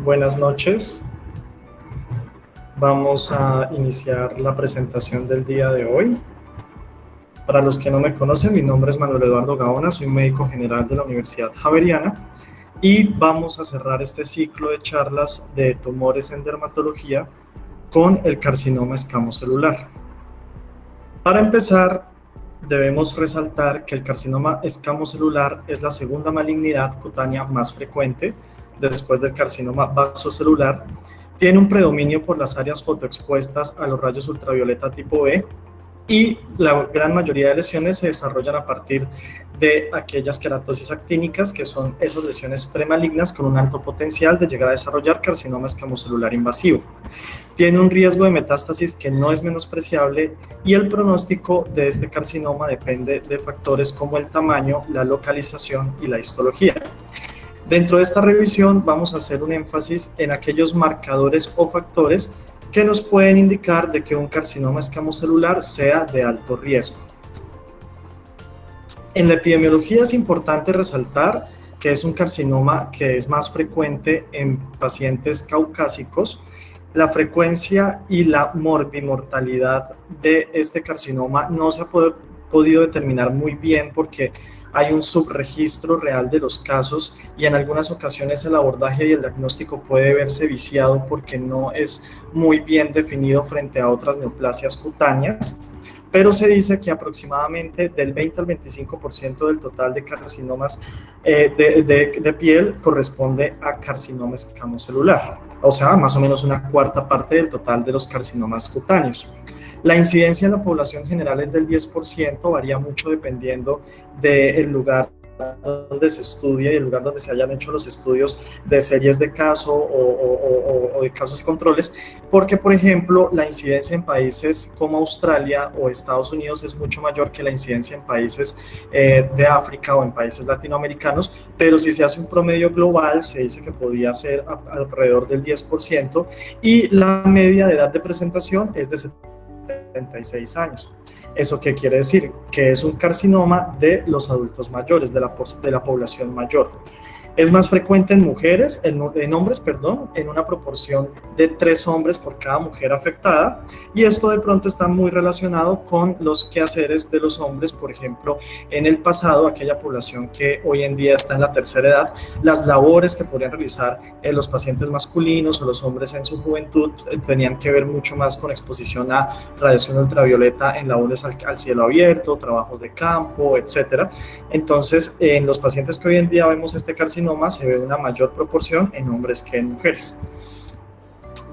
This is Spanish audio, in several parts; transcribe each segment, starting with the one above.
Buenas noches. Vamos a iniciar la presentación del día de hoy. Para los que no me conocen, mi nombre es Manuel Eduardo Gaona, soy médico general de la Universidad Javeriana y vamos a cerrar este ciclo de charlas de tumores en dermatología con el carcinoma escamocelular. Para empezar, debemos resaltar que el carcinoma escamocelular es la segunda malignidad cutánea más frecuente después del carcinoma vasocelular. Tiene un predominio por las áreas fotoexpuestas a los rayos ultravioleta tipo B y la gran mayoría de lesiones se desarrollan a partir de aquellas queratosis actínicas, que son esas lesiones premalignas con un alto potencial de llegar a desarrollar carcinoma escamocelular invasivo. Tiene un riesgo de metástasis que no es menospreciable y el pronóstico de este carcinoma depende de factores como el tamaño, la localización y la histología. Dentro de esta revisión vamos a hacer un énfasis en aquellos marcadores o factores que nos pueden indicar de que un carcinoma escamocelular sea de alto riesgo. En la epidemiología es importante resaltar que es un carcinoma que es más frecuente en pacientes caucásicos. La frecuencia y la morbimortalidad de este carcinoma no se ha podido determinar muy bien porque hay un subregistro real de los casos y en algunas ocasiones el abordaje y el diagnóstico puede verse viciado porque no es muy bien definido frente a otras neoplasias cutáneas, pero se dice que aproximadamente del 20 al 25% del total de carcinomas de piel corresponde a carcinoma escamocelular, o sea, más o menos una cuarta parte del total de los carcinomas cutáneos. La incidencia en la población general es del 10%, varía mucho dependiendo del lugar donde se estudia y el lugar donde se hayan hecho los estudios de series de caso o de casos y controles, porque, por ejemplo, la incidencia en países como Australia o Estados Unidos es mucho mayor que la incidencia en países de África o en países latinoamericanos, pero si se hace un promedio global, se dice que podría ser alrededor del 10%, y la media de edad de presentación es de 76 años. ¿Eso qué quiere decir? Que es un carcinoma de los adultos mayores, de la población mayor. Es más frecuente en mujeres, en hombres, perdón, en una proporción de 3 hombres por cada mujer afectada, y esto de pronto está muy relacionado con los quehaceres de los hombres. Por ejemplo, en el pasado, aquella población que hoy en día está en la tercera edad, las labores que podrían realizar los pacientes masculinos o los hombres en su juventud tenían que ver mucho más con exposición a radiación ultravioleta en labores al cielo abierto, trabajos de campo, etcétera. Entonces, en los pacientes que hoy en día vemos este carcinoma, se ve una mayor proporción en hombres que en mujeres.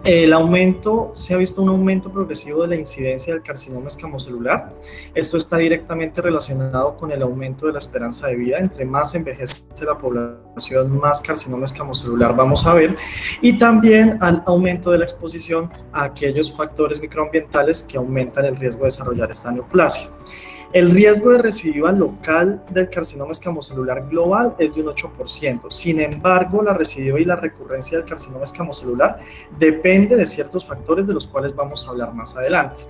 Se ha visto un aumento progresivo de la incidencia del carcinoma escamocelular. Esto está directamente relacionado con el aumento de la esperanza de vida. Entre más envejece la población, más carcinoma escamocelular vamos a ver, y también al aumento de la exposición a aquellos factores microambientales que aumentan el riesgo de desarrollar esta neoplasia. El riesgo de recidiva local del carcinoma escamocelular global es de un 8%. Sin embargo, la recidiva y la recurrencia del carcinoma escamocelular depende de ciertos factores de los cuales vamos a hablar más adelante.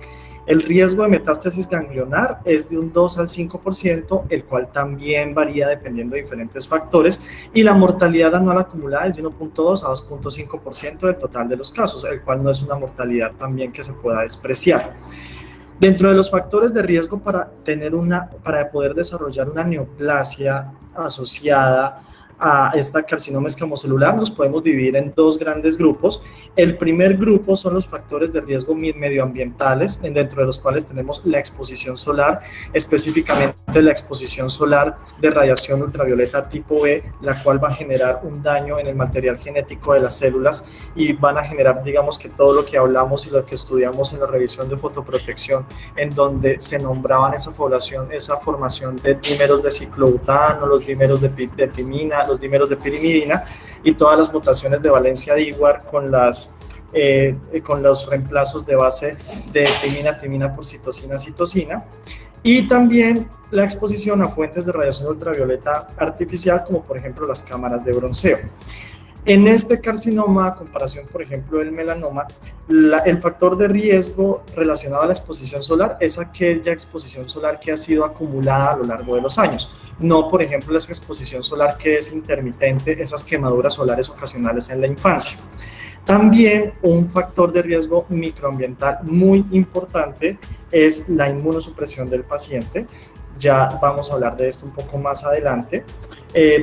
El riesgo de metástasis ganglionar es de un 2 al 5%, el cual también varía dependiendo de diferentes factores, y la mortalidad anual acumulada es de 1.2 a 2.5% del total de los casos, el cual no es una mortalidad también que se pueda despreciar. Dentro de los factores de riesgo para poder desarrollar una neoplasia asociada a esta carcinoma escamocelular, nos podemos dividir en 2 grandes grupos. El primer grupo son los factores de riesgo medioambientales, dentro de los cuales tenemos la exposición solar, específicamente la exposición solar de radiación ultravioleta tipo B, la cual va a generar un daño en el material genético de las células y van a generar, digamos, que todo lo que hablamos y lo que estudiamos en la revisión de fotoprotección, en donde se nombraban esa formación de dímeros de ciclobutano, los dímeros de timina, los dímeros de pirimidina y todas las mutaciones de valencia Dewar con los reemplazos de base de timina por citosina. Y también la exposición a fuentes de radiación ultravioleta artificial, como por ejemplo las cámaras de bronceo. En este carcinoma, a comparación, por ejemplo, del melanoma, el factor de riesgo relacionado a la exposición solar es aquella exposición solar que ha sido acumulada a lo largo de los años. No, por ejemplo, la exposición solar que es intermitente, esas quemaduras solares ocasionales en la infancia. También un factor de riesgo microambiental muy importante es la inmunosupresión del paciente. Ya vamos a hablar de esto un poco más adelante.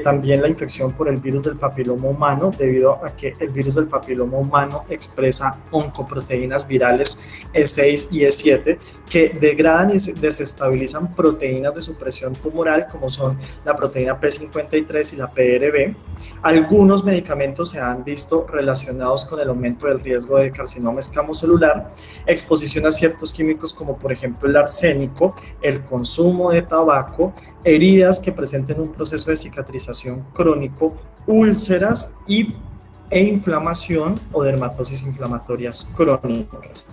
También la infección por el virus del papiloma humano, debido a que el virus del papiloma humano expresa oncoproteínas virales E6 y E7 que degradan y desestabilizan proteínas de supresión tumoral como son la proteína P53 y la PRB. Algunos medicamentos se han visto relacionados con el aumento del riesgo de carcinoma escamocelular, exposición a ciertos químicos como por ejemplo el arsénico, el consumo de tabaco, heridas que presenten un proceso de cicatrización crónico, úlceras e inflamación o dermatosis inflamatorias crónicas.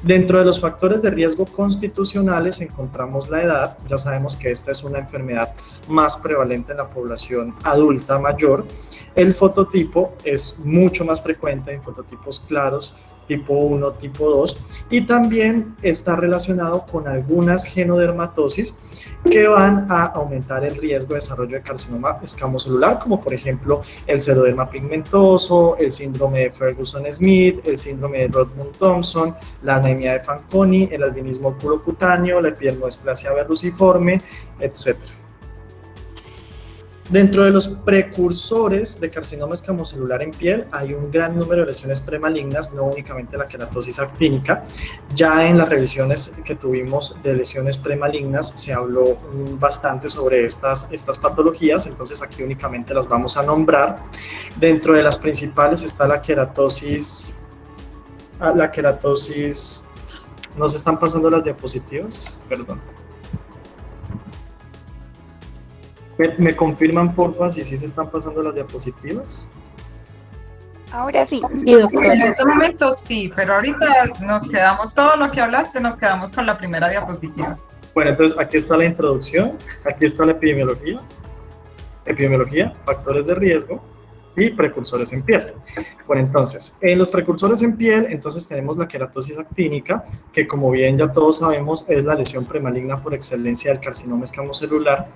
Dentro de los factores de riesgo constitucionales encontramos la edad. Ya sabemos que esta es una enfermedad más prevalente en la población adulta mayor. El fototipo es mucho más frecuente en fototipos claros, tipo 1, tipo 2, y también está relacionado con algunas genodermatosis que van a aumentar el riesgo de desarrollo de carcinoma escamocelular, como por ejemplo el xeroderma pigmentoso, el síndrome de Ferguson-Smith, el síndrome de Rodman-Thompson, la anemia de Fanconi, el albinismo oculocutáneo, la epidermodisplasia verruciforme, etc. Dentro de los precursores de carcinoma escamocelular en piel hay un gran número de lesiones premalignas, no únicamente la queratosis actínica. Ya en las revisiones que tuvimos de lesiones premalignas se habló bastante sobre estas patologías, entonces aquí únicamente las vamos a nombrar. Dentro de las principales está la queratosis, ¿no se están pasando las diapositivas? Perdón. ¿Me confirman, porfa, si sí se están pasando las diapositivas? Ahora sí, sí, doctor. En este momento sí, pero ahorita nos quedamos, todo lo que hablaste, nos quedamos con la primera diapositiva. Bueno, entonces aquí está la introducción, aquí está la epidemiología, factores de riesgo y precursores en piel. Bueno, entonces, en los precursores en piel, entonces tenemos la queratosis actínica, que como bien ya todos sabemos, es la lesión premaligna por excelencia del carcinoma escamocelular.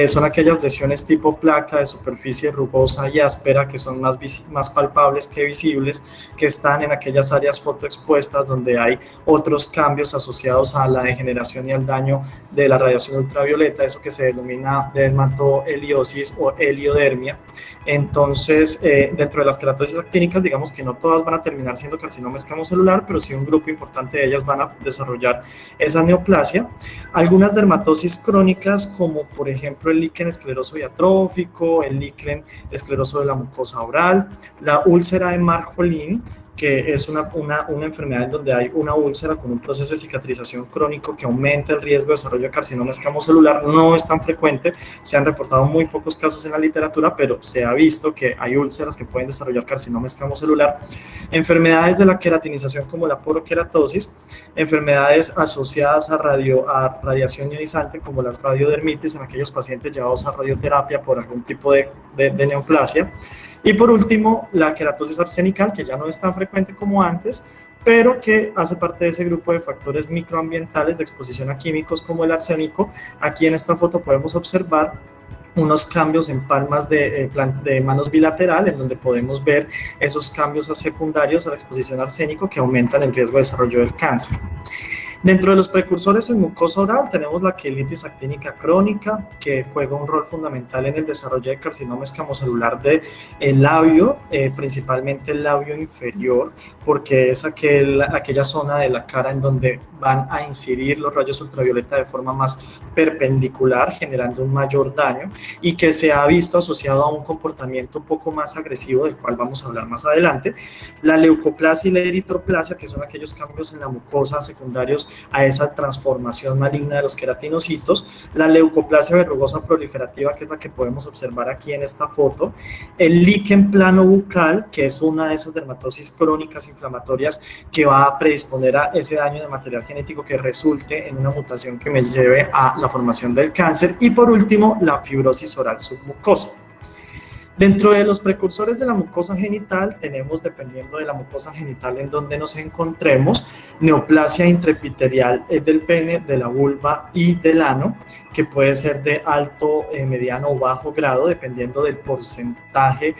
Son aquellas lesiones tipo placa de superficie rugosa y áspera, que son más palpables que visibles, que están en aquellas áreas fotoexpuestas donde hay otros cambios asociados a la degeneración y al daño de la radiación ultravioleta, eso que se denomina dermatoheliosis o heliodermia. Entonces, dentro de las queratosis actínicas, digamos que no todas van a terminar siendo carcinoma escamocelular, pero sí un grupo importante de ellas van a desarrollar esa neoplasia. Algunas dermatosis crónicas, como por ejemplo el líquen escleroso y atrófico, el líquen escleroso de la mucosa oral, la úlcera de Marjolin, que es una enfermedad en donde hay una úlcera con un proceso de cicatrización crónico que aumenta el riesgo de desarrollo de carcinoma escamocelular. No es tan frecuente, se han reportado muy pocos casos en la literatura, pero se ha visto que hay úlceras que pueden desarrollar carcinoma escamocelular. Enfermedades de la queratinización como la poroqueratosis, enfermedades asociadas a radiación ionizante como las radiodermitis en aquellos pacientes llevados a radioterapia por algún tipo de neoplasia. Y por último, la queratosis arsenical, que ya no es tan frecuente como antes, pero que hace parte de ese grupo de factores microambientales de exposición a químicos como el arsénico. Aquí en esta foto podemos observar unos cambios en palmas de manos bilateral, en donde podemos ver esos cambios secundarios a la exposición a arsénico que aumentan el riesgo de desarrollo del cáncer. Dentro de los precursores en mucosa oral tenemos la quelitis actínica crónica, que juega un rol fundamental en el desarrollo de carcinoma escamocelular del labio, principalmente el labio inferior, porque es aquella zona de la cara en donde van a incidir los rayos ultravioleta de forma más perpendicular, generando un mayor daño, y que se ha visto asociado a un comportamiento un poco más agresivo, del cual vamos a hablar más adelante. La leucoplasia y la eritroplasia, que son aquellos cambios en la mucosa secundarios a esa transformación maligna de los queratinocitos, la leucoplasia verrugosa proliferativa, que es la que podemos observar aquí en esta foto, el líquen plano bucal, que es una de esas dermatosis crónicas inflamatorias que va a predisponer a ese daño de material genético que resulte en una mutación que me lleve a la formación del cáncer, y por último la fibrosis oral submucosa. Dentro de los precursores de la mucosa genital tenemos, dependiendo de la mucosa genital en donde nos encontremos, neoplasia intraepitelial del pene, de la vulva y del ano, que puede ser de alto, mediano o bajo grado, dependiendo del porcentaje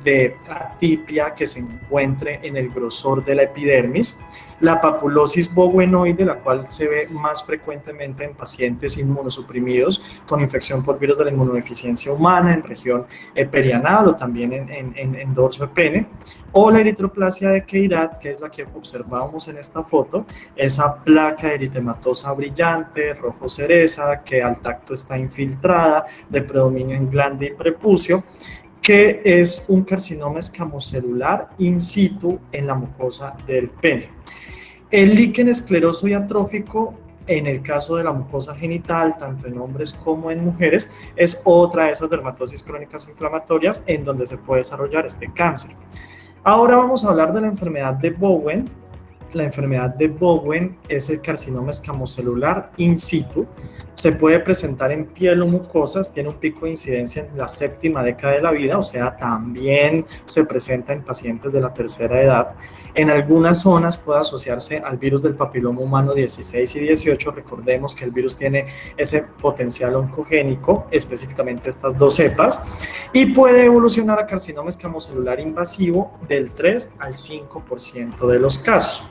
de atipia que se encuentre en el grosor de la epidermis. La papulosis bowenoide, la cual se ve más frecuentemente en pacientes inmunosuprimidos con infección por virus de la inmunodeficiencia humana en región perianal o también en dorso de pene, o la eritroplasia de Queyrat, que es la que observamos en esta foto, esa placa eritematosa brillante, rojo cereza, que al tacto está infiltrada, de predominio en glande y prepucio, que es un carcinoma escamocelular in situ en la mucosa del pene. El líquen escleroso y atrófico, en el caso de la mucosa genital, tanto en hombres como en mujeres, es otra de esas dermatosis crónicas inflamatorias en donde se puede desarrollar este cáncer. Ahora vamos a hablar de la enfermedad de Bowen. La enfermedad de Bowen es el carcinoma escamocelular in situ. Se puede presentar en piel o mucosas, tiene un pico de incidencia en la séptima década de la vida, o sea, también se presenta en pacientes de la tercera edad. En algunas zonas puede asociarse al virus del papiloma humano 16 y 18. Recordemos que el virus tiene ese potencial oncogénico, específicamente estas dos cepas, y puede evolucionar a carcinoma escamocelular invasivo del 3 al 5% de los casos.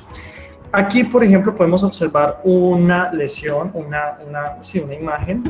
Aquí, por ejemplo, podemos observar una lesión, una imagen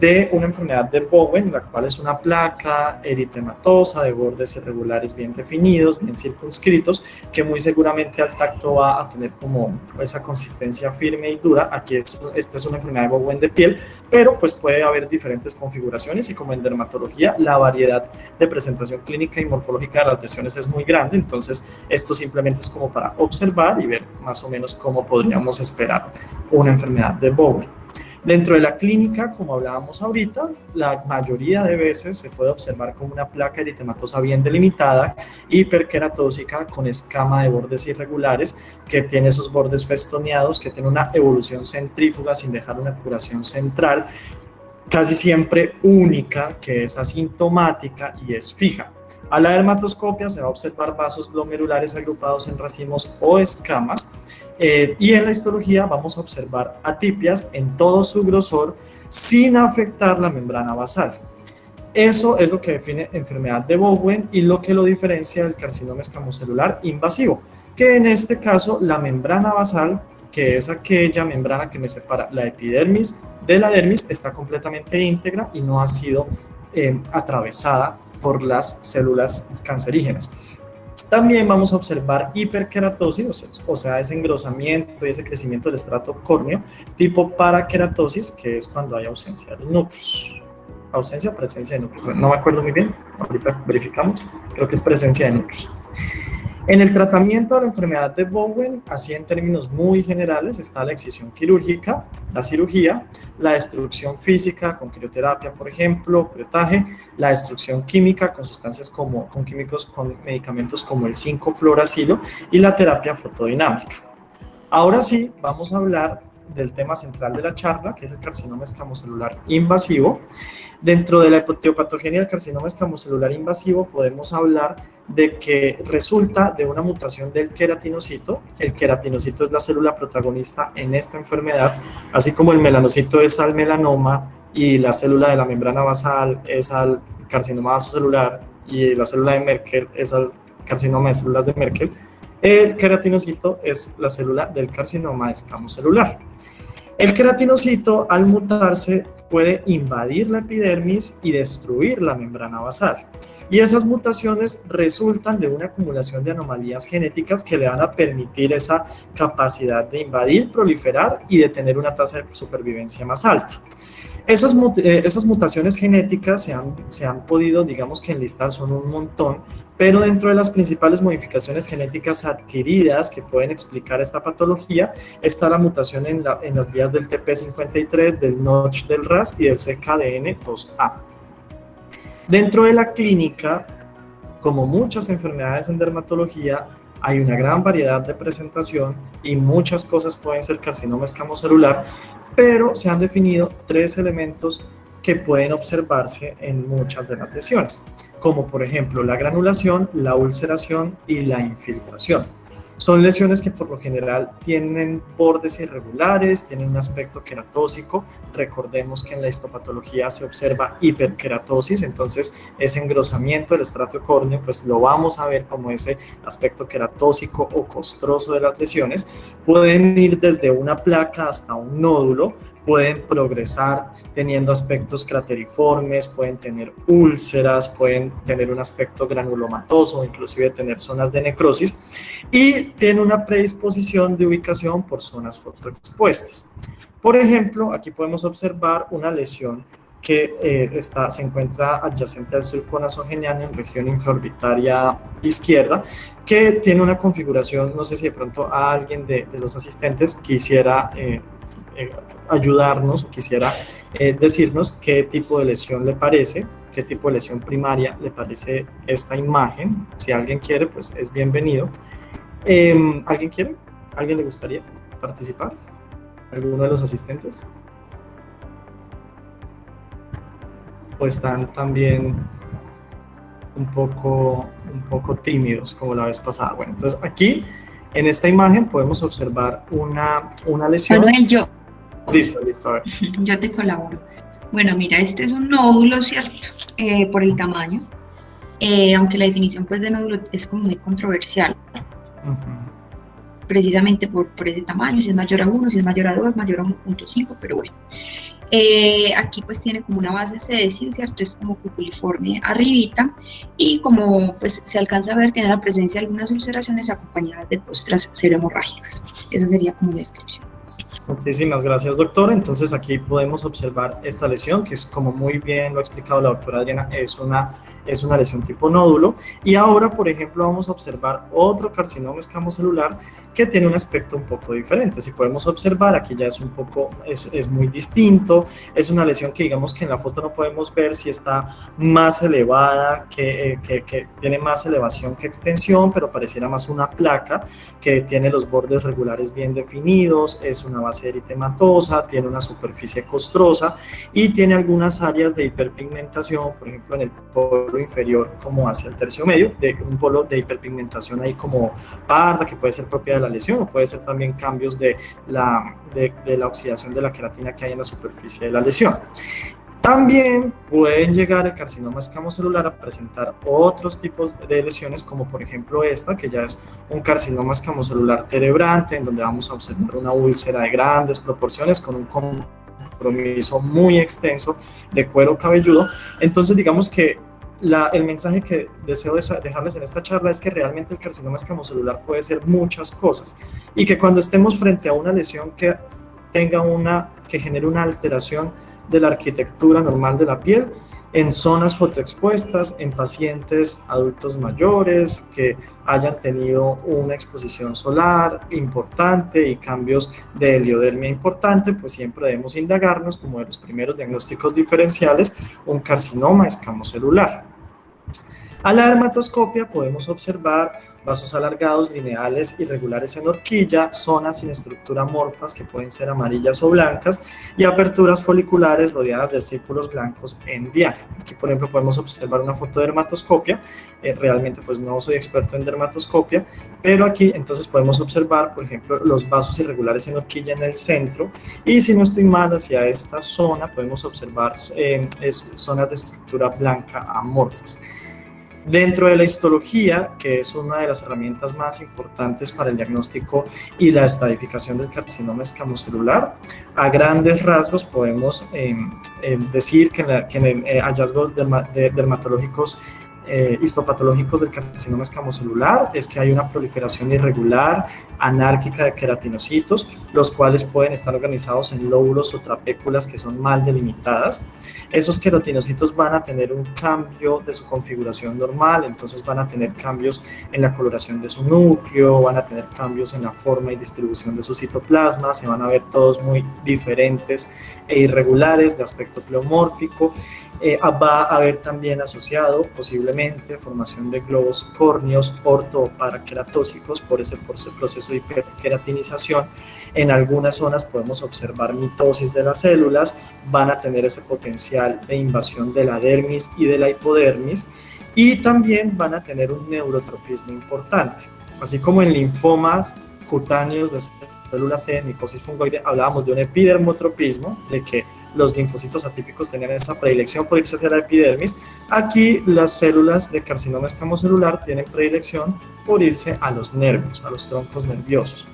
de una enfermedad de Bowen, la cual es una placa eritematosa de bordes irregulares bien definidos, bien circunscritos, que muy seguramente al tacto va a tener como esa consistencia firme y dura. Aquí esta es una enfermedad de Bowen de piel, pero pues puede haber diferentes configuraciones y como en dermatología la variedad de presentación clínica y morfológica de las lesiones es muy grande, entonces esto simplemente es como para observar y ver más o menos cómo podríamos esperar una enfermedad de Bowen. Dentro de la clínica, como hablábamos ahorita, la mayoría de veces se puede observar como una placa eritematosa bien delimitada, hiperqueratósica, con escama de bordes irregulares, que tiene esos bordes festoneados, que tiene una evolución centrífuga sin dejar una curación central, casi siempre única, que es asintomática y es fija. A la dermatoscopia se va a observar vasos glomerulares agrupados en racimos o escamas, y en la histología vamos a observar atipias en todo su grosor sin afectar la membrana basal. Eso es lo que define enfermedad de Bowen y lo que lo diferencia del carcinoma escamocelular invasivo, que en este caso la membrana basal, que es aquella membrana que me separa la epidermis de la dermis, está completamente íntegra y no ha sido atravesada por las células cancerígenas. También vamos a observar hiperkeratosis, o sea, ese engrosamiento y ese crecimiento del estrato córneo, tipo parakeratosis, que es cuando hay ausencia de núcleos. Ausencia o presencia de núcleos. No me acuerdo muy bien, ahorita verificamos, creo que es presencia de núcleos. En el tratamiento de la enfermedad de Bowen, así en términos muy generales, está la excisión quirúrgica, la cirugía, la destrucción física con crioterapia, por ejemplo, criotaje, la destrucción química con sustancias con medicamentos como el 5-fluoracilo y la terapia fotodinámica. Ahora sí, vamos a hablar del tema central de la charla, que es el carcinoma escamocelular invasivo. Dentro de la etiopatogenia del carcinoma escamocelular invasivo podemos hablar de que resulta de una mutación del queratinocito. El queratinocito es la célula protagonista en esta enfermedad, así como el melanocito es al melanoma y la célula de la membrana basal es al carcinoma vasocelular y la célula de Merkel es al carcinoma de células de Merkel. El queratinocito es la célula del carcinoma escamocelular. El queratinocito, al mutarse, puede invadir la epidermis y destruir la membrana basal. Y esas mutaciones resultan de una acumulación de anomalías genéticas que le van a permitir esa capacidad de invadir, proliferar y de tener una tasa de supervivencia más alta. Esas mutaciones genéticas se han podido, digamos que enlistar, son un montón, pero dentro de las principales modificaciones genéticas adquiridas que pueden explicar esta patología está la mutación en las vías del TP53, del Notch del RAS y del CKDN2A. Dentro de la clínica, como muchas enfermedades en dermatología, hay una gran variedad de presentación y muchas cosas pueden ser carcinoma escamocelular, pero se han definido tres elementos que pueden observarse en muchas de las lesiones, como por ejemplo la granulación, la ulceración y la infiltración. Son lesiones que por lo general tienen bordes irregulares, tienen un aspecto queratósico. Recordemos que en la histopatología se observa hiperqueratosis, entonces ese engrosamiento del estrato córneo pues lo vamos a ver como ese aspecto queratósico o costroso de las lesiones. Pueden ir desde una placa hasta un nódulo, pueden progresar teniendo aspectos crateriformes, pueden tener úlceras, pueden tener un aspecto granulomatoso, inclusive tener zonas de necrosis, y tiene una predisposición de ubicación por zonas fotoexpuestas. Por ejemplo, aquí podemos observar una lesión que se encuentra adyacente al surco nasogeniano en región infraorbitaria izquierda, que tiene una configuración, no sé si de pronto a alguien de los asistentes quisiera ayudarnos o quisiera decirnos qué tipo de lesión le parece, qué tipo de lesión primaria le parece esta imagen. Si alguien quiere, pues es bienvenido. ¿Alguien quiere? ¿Alguien le gustaría participar? ¿Alguno de los asistentes? ¿O están también un poco tímidos como la vez pasada? Bueno, entonces aquí en esta imagen podemos observar una lesión. Manuel, yo. Listo, a ver. Yo te colaboro. Bueno, mira, este es un nódulo, ¿cierto? Por el tamaño, aunque la definición pues de nódulo es como muy controversial. Precisamente por ese tamaño, si es mayor a 1, si es mayor a 2, mayor a 1.5, pero bueno. Aquí pues tiene como una base sésil, ¿cierto? Es como cupuliforme arribita, y como pues se alcanza a ver, tiene la presencia de algunas ulceraciones acompañadas de costras serohemorrágicas. Esa sería como la descripción. Muchísimas gracias, doctora. Entonces aquí podemos observar esta lesión, que es, como muy bien lo ha explicado la doctora Adriana, es una lesión tipo nódulo. Y ahora, por ejemplo, vamos a observar otro carcinoma escamocelular que tiene un aspecto un poco diferente. Si podemos observar, aquí ya es muy distinto. Es una lesión que digamos que en la foto no podemos ver si está más elevada, que tiene más elevación que extensión, pero pareciera más una placa que tiene los bordes regulares bien definidos, es una base eritematosa, tiene una superficie costrosa y tiene algunas áreas de hiperpigmentación, por ejemplo en el polo inferior como hacia el tercio medio, de un polo de hiperpigmentación ahí como parda, que puede ser propia de la lesión o puede ser también cambios de la oxidación de la queratina que hay en la superficie de la lesión. También pueden llegar el carcinoma escamocelular a presentar otros tipos de lesiones, como por ejemplo esta, que ya es un carcinoma escamocelular terebrante, en donde vamos a observar una úlcera de grandes proporciones con un compromiso muy extenso de cuero cabelludo. Entonces, digamos que el mensaje que deseo dejarles en esta charla es que realmente el carcinoma escamocelular puede ser muchas cosas y que cuando estemos frente a una lesión que genere una alteración de la arquitectura normal de la piel, en zonas fotoexpuestas, en pacientes adultos mayores que hayan tenido una exposición solar importante y cambios de heliodermia importante, pues siempre debemos indagarnos como de los primeros diagnósticos diferenciales un carcinoma escamocelular. A la dermatoscopia podemos observar vasos alargados, lineales, irregulares en horquilla, zonas sin estructura amorfas que pueden ser amarillas o blancas y aperturas foliculares rodeadas de círculos blancos en diágramo. Aquí, por ejemplo, podemos observar una foto de dermatoscopia. Realmente, pues no soy experto en dermatoscopia, pero aquí entonces podemos observar, por ejemplo, los vasos irregulares en horquilla en el centro y si no estoy mal, hacia esta zona podemos observar zonas de estructura blanca amorfas. Dentro de la histología, que es una de las herramientas más importantes para el diagnóstico y la estadificación del carcinoma escamocelular, a grandes rasgos podemos decir que en el hallazgos dermatológicos histopatológicos del carcinoma escamocelular es que hay una proliferación irregular, anárquica de queratinocitos, los cuales pueden estar organizados en lóbulos o trapéculas que son mal delimitadas. Esos queratinocitos van a tener un cambio de su configuración normal, entonces van a tener cambios en la coloración de su núcleo, van a tener cambios en la forma y distribución de su citoplasma, se van a ver todos muy diferentes e irregulares de aspecto pleomórfico. Va a haber también asociado posiblemente formación de globos córneos ortoparaqueratóxicos por ese proceso de hiperqueratinización. En algunas zonas podemos observar mitosis de las células, van a tener ese potencial de invasión de la dermis y de la hipodermis, y también van a tener un neurotropismo importante. Así como en linfomas cutáneos de célula T, micosis fungoide, hablábamos de un epidermotropismo, de que los linfocitos atípicos tenían esa predilección por irse hacia la epidermis. Aquí las células de carcinoma escamocelular tienen predilección por irse a los nervios, a los troncos nerviosos.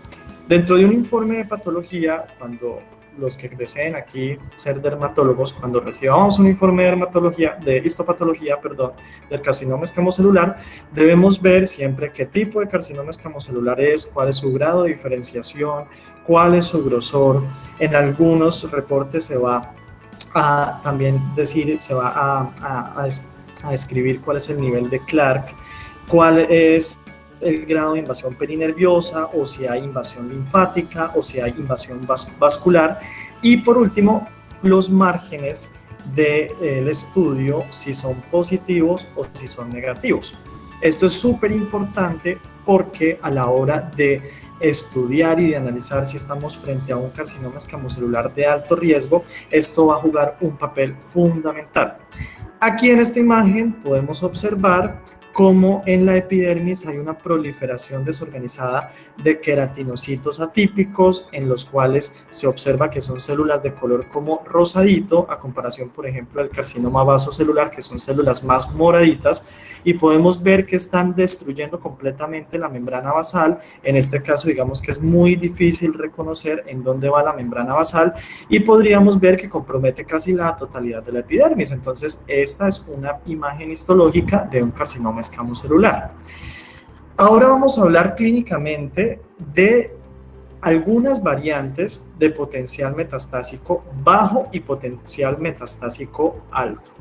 Dentro de un informe de patología, cuando los que deseen aquí ser dermatólogos, cuando recibamos un informe de dermatología, de histopatología, perdón, del carcinoma escamocelular, debemos ver siempre qué tipo de carcinoma escamocelular es, cuál es su grado de diferenciación, cuál es su grosor. En algunos reportes se va a también decir, se va a escribir cuál es el nivel de Clark, cuál es el grado de invasión perinerviosa, o si hay invasión linfática, o si hay invasión vascular, y por último, los márgenes del estudio, si son positivos o si son negativos. Esto es súper importante porque a la hora de estudiar y de analizar si estamos frente a un carcinoma escamocelular de alto riesgo, esto va a jugar un papel fundamental. Aquí en esta imagen podemos observar cómo en la epidermis hay una proliferación desorganizada de queratinocitos atípicos, en los cuales se observa que son células de color como rosadito, a comparación, por ejemplo, del carcinoma vasocelular, que son células más moraditas, y podemos ver que están destruyendo completamente la membrana basal. En este caso, digamos que es muy difícil reconocer en dónde va la membrana basal, y podríamos ver que compromete casi la totalidad de la epidermis. Entonces, esta es una imagen histológica de un carcinoma escamocelular. Ahora vamos a hablar clínicamente de algunas variantes de potencial metastásico bajo y potencial metastásico alto.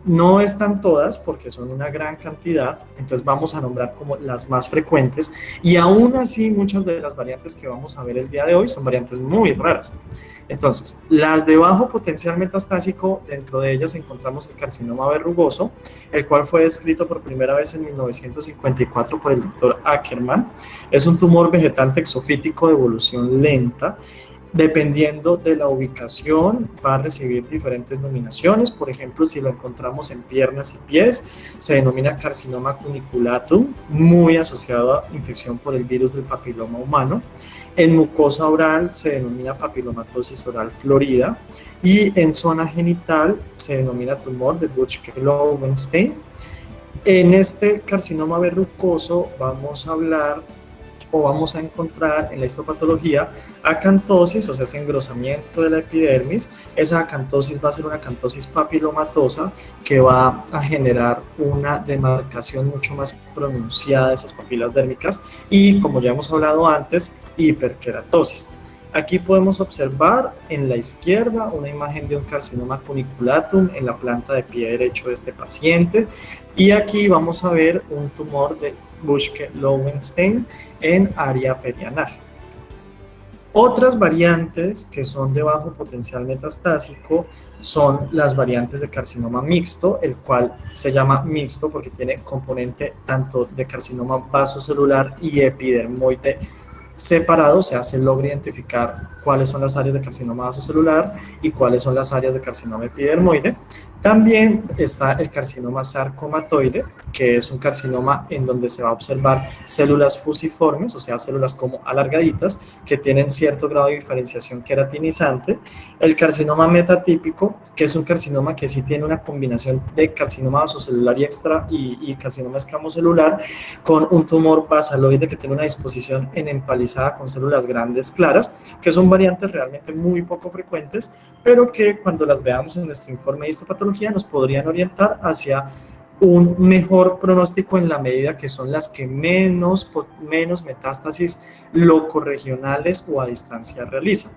No están todas porque son una gran cantidad, entonces vamos a nombrar como las más frecuentes, y aún así muchas de las variantes que vamos a ver el día de hoy son variantes muy raras. Entonces, las de bajo potencial metastásico, dentro de ellas encontramos el carcinoma verrugoso, el cual fue descrito por primera vez en 1954 por el doctor Ackermann. Es un tumor vegetante exofítico de evolución lenta. Dependiendo de la ubicación, va a recibir diferentes denominaciones. Por ejemplo, si lo encontramos en piernas y pies, se denomina carcinoma cuniculatum, muy asociado a infección por el virus del papiloma humano. En mucosa oral se denomina papilomatosis oral florida, y en zona genital se denomina tumor de Buschke-Lowenstein. En este carcinoma verrucoso vamos a hablar o vamos a encontrar en la histopatología acantosis, o sea, ese engrosamiento de la epidermis. Esa acantosis va a ser una acantosis papilomatosa que va a generar una demarcación mucho más pronunciada de esas papilas dérmicas, y, como ya hemos hablado antes, hiperkeratosis. Aquí podemos observar en la izquierda una imagen de un carcinoma cuniculatum en la planta de pie derecho de este paciente, y aquí vamos a ver un tumor de Buschke-Lowenstein en área perianal. Otras variantes que son de bajo potencial metastásico son las variantes de carcinoma mixto, el cual se llama mixto porque tiene componente tanto de carcinoma vasocelular y epidermoide separado, o sea, se logra identificar cuáles son las áreas de carcinoma vasocelular y cuáles son las áreas de carcinoma epidermoide. También está el carcinoma sarcomatoide, que es un carcinoma en donde se va a observar células fusiformes, o sea, células como alargaditas, que tienen cierto grado de diferenciación queratinizante. El carcinoma metatípico, que es un carcinoma que sí tiene una combinación de carcinoma vasocelular y carcinoma escamocelular, con un tumor basaloide que tiene una disposición en empalizada con células grandes claras, que son variantes realmente muy poco frecuentes, pero que cuando las veamos en nuestro informe de histopatología nos podrían orientar hacia un mejor pronóstico, en la medida que son las que menos metástasis locorregionales o a distancia realizan,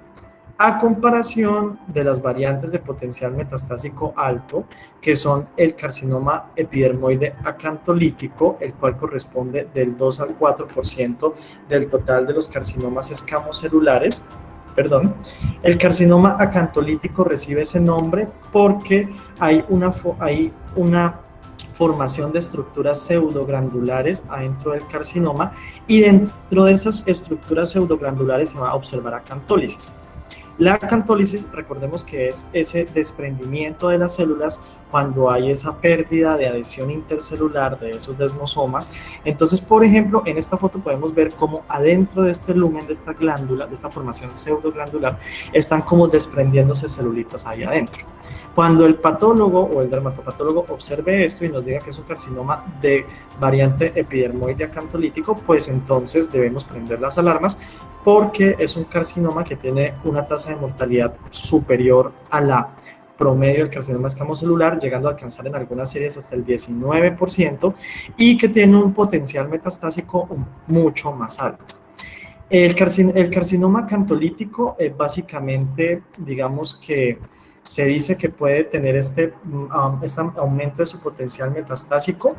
a comparación de las variantes de potencial metastásico alto, que son el carcinoma epidermoide acantolítico, el cual corresponde del 2 al 4% del total de los carcinomas escamocelulares. perdón. El carcinoma acantolítico recibe ese nombre porque hay una formación de estructuras pseudoglandulares adentro del carcinoma, y dentro de esas estructuras pseudoglandulares se va a observar acantólisis. La acantólisis, recordemos que es ese desprendimiento de las células cuando hay esa pérdida de adhesión intercelular de esos desmosomas. Entonces, por ejemplo, en esta foto podemos ver cómo adentro de este lumen, de esta glándula, de esta formación pseudoglandular, están como desprendiéndose celulitas ahí adentro. Cuando el patólogo o el dermatopatólogo observe esto y nos diga que es un carcinoma de variante epidermoide acantolítico, pues entonces debemos prender las alarmas, porque es un carcinoma que tiene una tasa de mortalidad superior a la promedio del carcinoma escamocelular, llegando a alcanzar en algunas series hasta el 19%, y que tiene un potencial metastásico mucho más alto. El carcinoma acantolítico básicamente, digamos que se dice que puede tener este aumento de su potencial metastásico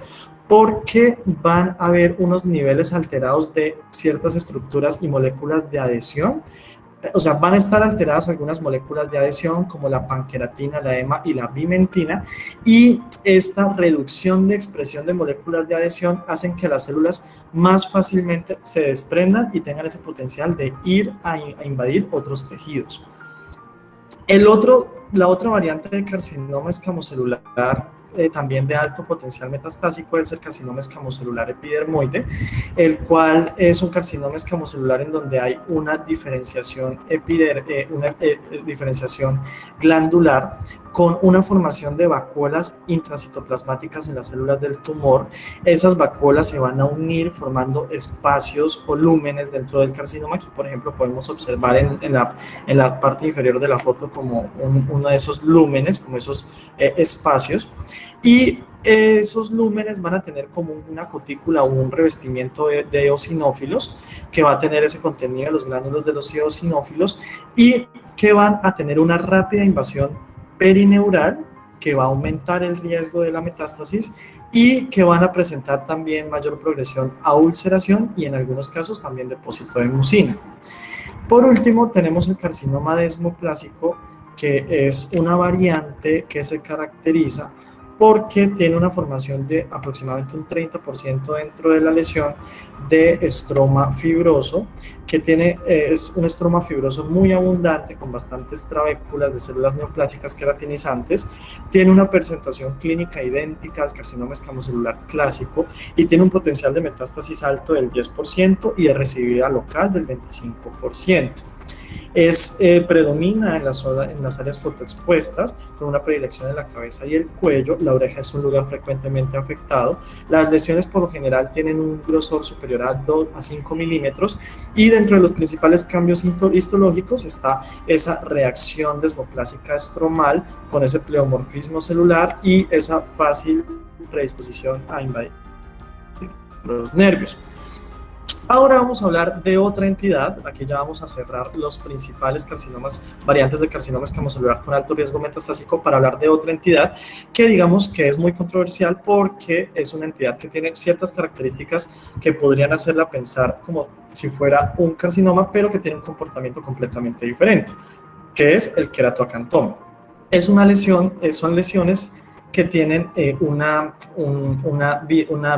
porque van a haber unos niveles alterados de ciertas estructuras y moléculas de adhesión. O sea, van a estar alteradas algunas moléculas de adhesión como la panqueratina, la EMA y la bimentina, y esta reducción de expresión de moléculas de adhesión hacen que las células más fácilmente se desprendan y tengan ese potencial de ir a invadir otros tejidos. La otra variante de carcinoma escamocelular, también de alto potencial metastásico, es el carcinoma escamocelular epidermoide, el cual es un carcinoma escamocelular en donde hay una diferenciación glandular con una formación de vacuolas intracitoplasmáticas en las células del tumor. Esas vacuolas se van a unir formando espacios o lúmenes dentro del carcinoma. Aquí, por ejemplo, podemos observar en la parte inferior de la foto como uno de esos lúmenes, como esos espacios. Y esos lúmenes van a tener como una cutícula o un revestimiento de eosinófilos que va a tener ese contenido de los glándulos de los eosinófilos, y que van a tener una rápida invasión perineural que va a aumentar el riesgo de la metástasis, y que van a presentar también mayor progresión a ulceración y en algunos casos también depósito de mucina. Por último, tenemos el carcinoma desmoplásico, que es una variante que se caracteriza porque tiene una formación de aproximadamente un 30% dentro de la lesión de estroma fibroso, que es un estroma fibroso muy abundante con bastantes trabéculas de células neoplásicas queratinizantes, tiene una presentación clínica idéntica al carcinoma escamocelular clásico y tiene un potencial de metástasis alto del 10% y de recidiva local del 25%. Predomina en las áreas fotoexpuestas, con una predilección en la cabeza y el cuello. La oreja es un lugar frecuentemente afectado. Las lesiones por lo general tienen un grosor superior a 2 a 5 milímetros, y dentro de los principales cambios histológicos está esa reacción desmoplásica estromal con ese pleomorfismo celular y esa fácil predisposición a invadir los nervios. Ahora vamos a hablar de otra entidad. Aquí ya vamos a cerrar los principales variantes de carcinoma escamocelular con alto riesgo metastásico, para hablar de otra entidad que digamos que es muy controversial porque es una entidad que tiene ciertas características que podrían hacerla pensar como si fuera un carcinoma, pero que tiene un comportamiento completamente diferente, que es el queratoacantoma. Son lesiones que tienen una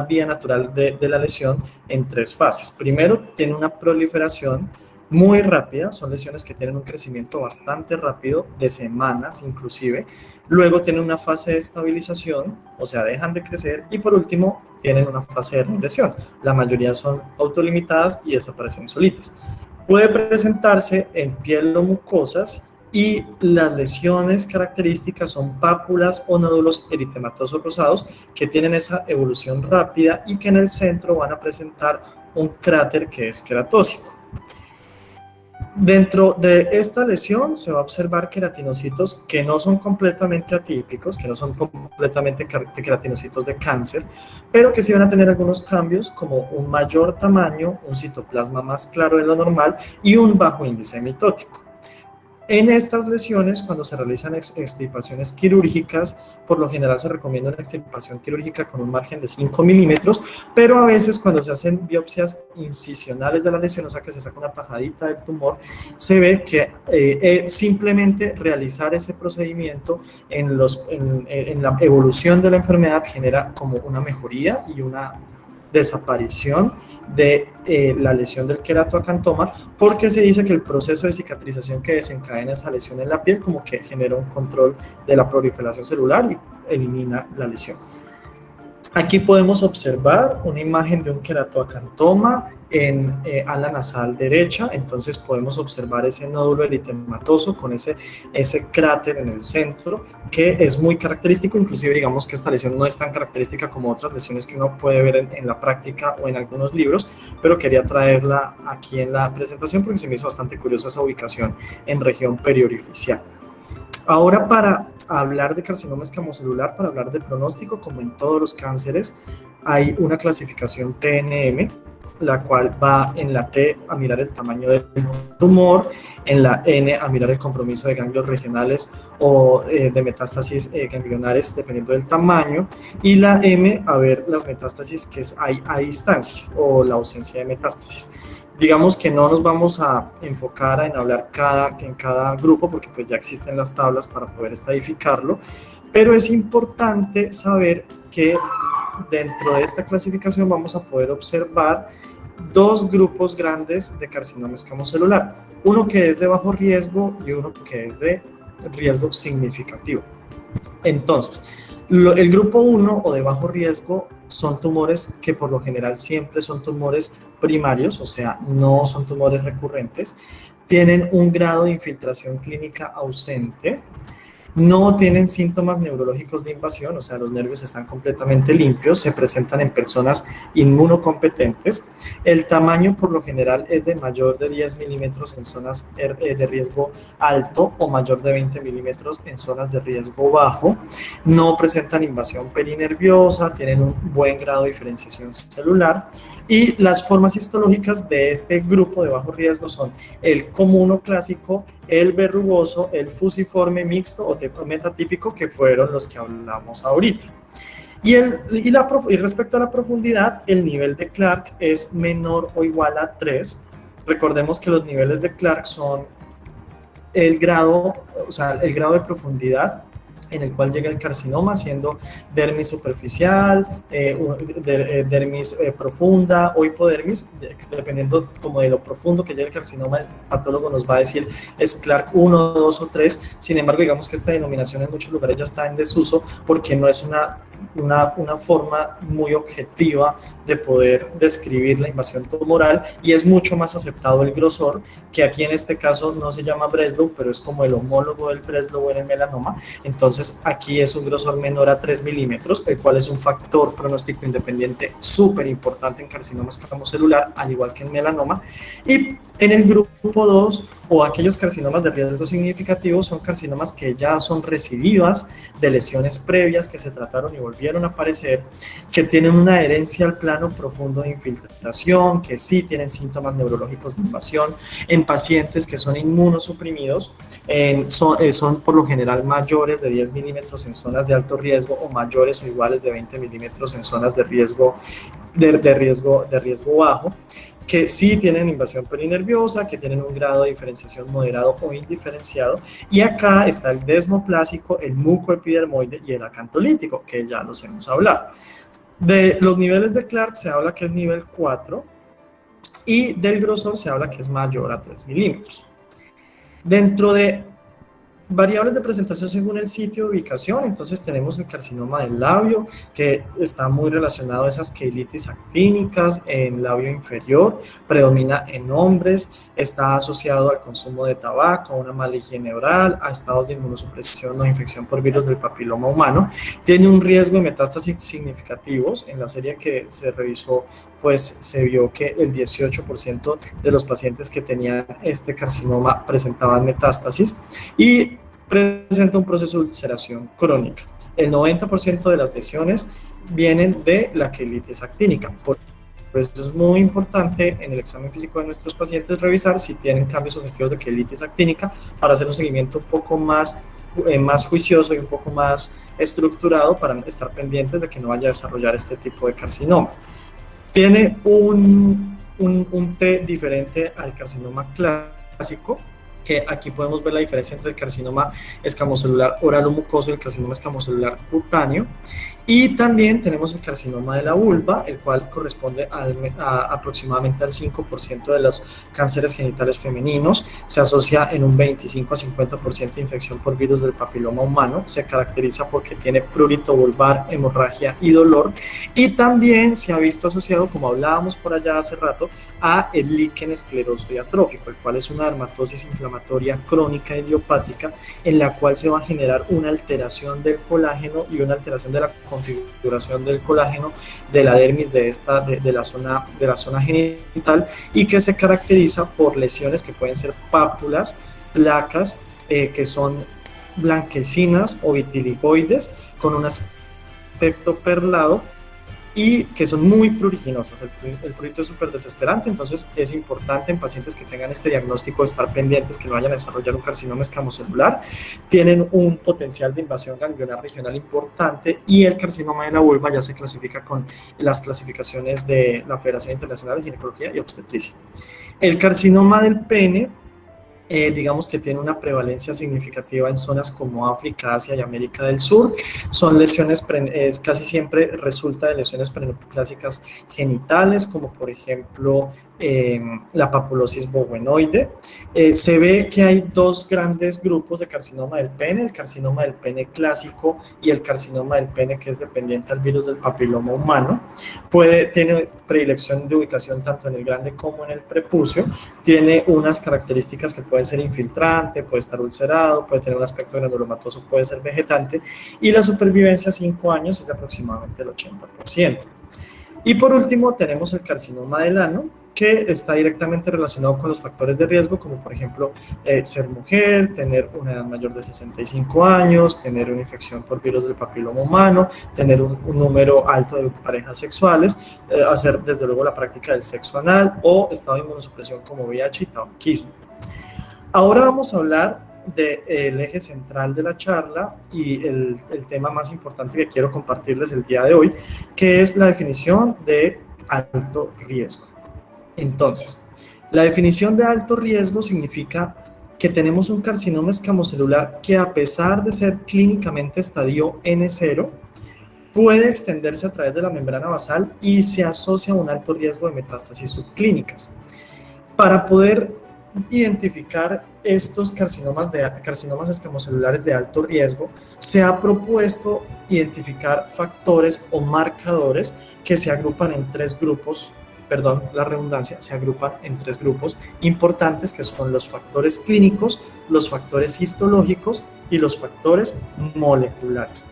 vía natural de la lesión en 3 fases. Primero, tiene una proliferación muy rápida, son lesiones que tienen un crecimiento bastante rápido, de semanas inclusive. Luego tienen una fase de estabilización, o sea, dejan de crecer, y por último tienen una fase de regresión. La mayoría son autolimitadas y desaparecen solitas. Puede presentarse en piel o mucosas, y las lesiones características son pápulas o nódulos eritematosos rosados que tienen esa evolución rápida y que en el centro van a presentar un cráter que es queratósico. Dentro de esta lesión se va a observar queratinocitos que no son completamente atípicos, que no son completamente queratinocitos de cáncer, pero que sí van a tener algunos cambios como un mayor tamaño, un citoplasma más claro de lo normal y un bajo índice mitótico. En estas lesiones, cuando se realizan extirpaciones quirúrgicas, por lo general se recomienda una extirpación quirúrgica con un margen de 5 milímetros, pero a veces cuando se hacen biopsias incisionales de la lesión, o sea que se saca una tajadita del tumor, se ve que simplemente realizar ese procedimiento en la evolución de la enfermedad genera como una mejoría y una desaparición de la lesión del queratoacantoma, porque se dice que el proceso de cicatrización que desencadena esa lesión en la piel como que genera un control de la proliferación celular y elimina la lesión. Aquí podemos observar una imagen de un queratoacantoma en ala nasal derecha, entonces podemos observar ese nódulo eritematoso con ese cráter en el centro, que es muy característico. Inclusive digamos que esta lesión no es tan característica como otras lesiones que uno puede ver en la práctica o en algunos libros, pero quería traerla aquí en la presentación porque se me hizo bastante curiosa esa ubicación en región periorificial. Ahora, para hablar de carcinoma escamocelular, para hablar de pronóstico, como en todos los cánceres, hay una clasificación TNM, la cual va en la T a mirar el tamaño del tumor, en la N a mirar el compromiso de ganglios regionales o de metástasis ganglionares dependiendo del tamaño, y la M a ver las metástasis que hay a distancia o la ausencia de metástasis. Digamos que no nos vamos a enfocar en hablar en cada grupo porque pues ya existen las tablas para poder estadificarlo, pero es importante saber que dentro de esta clasificación vamos a poder observar dos grupos grandes de carcinoma escamocelular, uno que es de bajo riesgo y uno que es de riesgo significativo. Entonces, el grupo 1 o de bajo riesgo son tumores que por lo general siempre son tumores primarios, o sea, no son tumores recurrentes, tienen un grado de infiltración clínica ausente, no tienen síntomas neurológicos de invasión, o sea, los nervios están completamente limpios, se presentan en personas inmunocompetentes. El tamaño por lo general es de mayor de 10 milímetros en zonas de riesgo alto o mayor de 20 milímetros en zonas de riesgo bajo. No presentan invasión perinerviosa, tienen un buen grado de diferenciación celular. Y las formas histológicas de este grupo de bajo riesgo son el común o clásico, el verrugoso, el fusiforme mixto o metatípico, que fueron los que hablamos ahorita. Y respecto a la profundidad, el nivel de Clark es menor o igual a 3. Recordemos que los niveles de Clark son el grado de profundidad en el cual llega el carcinoma, siendo dermis superficial, dermis profunda o hipodermis, dependiendo como de lo profundo que llegue el carcinoma, el patólogo nos va a decir es Clark 1, 2 o 3. Sin embargo, digamos que esta denominación en muchos lugares ya está en desuso porque no es una forma muy objetiva de poder describir la invasión tumoral, y es mucho más aceptado el grosor, que aquí en este caso no se llama Breslow, pero es como el homólogo del Breslow en el melanoma. Entonces aquí es un grosor menor a 3 milímetros, el cual es un factor pronóstico independiente súper importante en carcinoma escamocelular, al igual que en melanoma. Y en el grupo 2, o aquellos carcinomas de riesgo significativo, son carcinomas que ya son recidivas de lesiones previas que se trataron y volvieron a aparecer, que tienen una adherencia al plano profundo de infiltración, que sí tienen síntomas neurológicos de invasión, en pacientes que son inmunosuprimidos, son por lo general mayores de 10 milímetros en zonas de alto riesgo o mayores o iguales de 20 milímetros en zonas de riesgo bajo, que sí tienen invasión perinerviosa, que tienen un grado de diferenciación moderado o indiferenciado. Y acá está el desmoplásico, el mucoepidermoide y el acantolítico, que ya los hemos hablado. De los niveles de Clark se habla que es nivel 4 y del grosor se habla que es mayor a 3 milímetros. Dentro de variables de presentación según el sitio de ubicación, entonces tenemos el carcinoma del labio, que está muy relacionado a esas queilitis actínicas en labio inferior, predomina en hombres, está asociado al consumo de tabaco, a una mala higiene oral, a estados de inmunosupresión o infección por virus del papiloma humano. Tiene un riesgo de metástasis significativos. En la serie que se revisó, pues se vio que el 18% de los pacientes que tenían este carcinoma presentaban metástasis y presenta un proceso de ulceración crónica. El 90% de las lesiones vienen de la queilitis actínica. Por eso es muy importante en el examen físico de nuestros pacientes revisar si tienen cambios sugestivos de quelitis actínica para hacer un seguimiento un poco más juicioso y un poco más estructurado para estar pendientes de que no vaya a desarrollar este tipo de carcinoma. Tiene un T diferente al carcinoma clásico, que aquí podemos ver la diferencia entre el carcinoma escamocelular oral o mucoso y el carcinoma escamocelular cutáneo. Y también tenemos el carcinoma de la vulva, el cual corresponde aproximadamente al 5% de los cánceres genitales femeninos. Se asocia en un 25 a 50% de infección por virus del papiloma humano. Se caracteriza porque tiene prurito vulvar, hemorragia y dolor. Y también se ha visto asociado, como hablábamos por allá hace rato, a el líquen escleroso y atrófico, el cual es una dermatosis inflamatoria crónica idiopática en la cual se va a generar una alteración del colágeno y una alteración de la configuración del colágeno de la dermis de la zona genital, y que se caracteriza por lesiones que pueden ser pápulas, placas que son blanquecinas o vitiligoides con un aspecto perlado y que son muy pruriginosas. El prurito es súper desesperante, entonces es importante en pacientes que tengan este diagnóstico estar pendientes que no vayan a desarrollar un carcinoma escamocelular. Tienen un potencial de invasión ganglionar regional importante, y el carcinoma de la vulva ya se clasifica con las clasificaciones de la Federación Internacional de Ginecología y Obstetricia. El carcinoma del pene, digamos que tiene una prevalencia significativa en zonas como África, Asia y América del Sur. Son lesiones, casi siempre resulta de lesiones preneoplásicas genitales, como por ejemplo la papulosis bovenoide. Se ve que hay dos grandes grupos de carcinoma del pene: el carcinoma del pene clásico y el carcinoma del pene que es dependiente al virus del papiloma humano. Tiene predilección de ubicación tanto en el glande como en el prepucio. Tiene unas características que puede ser infiltrante, puede estar ulcerado, puede tener un aspecto granulomatoso, puede ser vegetante, y la supervivencia a 5 años es de aproximadamente el 80%. Y por último tenemos el carcinoma del ano, que está directamente relacionado con los factores de riesgo, como por ejemplo ser mujer, tener una edad mayor de 65 años, tener una infección por virus del papiloma humano, tener un número alto de parejas sexuales, hacer desde luego la práctica del sexo anal o estado de inmunosupresión como VIH y tabaquismo. Ahora vamos a hablar del eje central de la charla y el tema más importante que quiero compartirles el día de hoy, que es la definición de alto riesgo. Entonces, la definición de alto riesgo significa que tenemos un carcinoma escamocelular que, a pesar de ser clínicamente estadio N0, puede extenderse a través de la membrana basal y se asocia a un alto riesgo de metástasis subclínicas. Para poder identificar estos carcinomas escamocelulares de alto riesgo, se ha propuesto identificar factores o marcadores que se agrupan en tres grupos, perdón la redundancia, se agrupan en tres grupos importantes, que son los factores clínicos, los factores histológicos y los factores moleculares.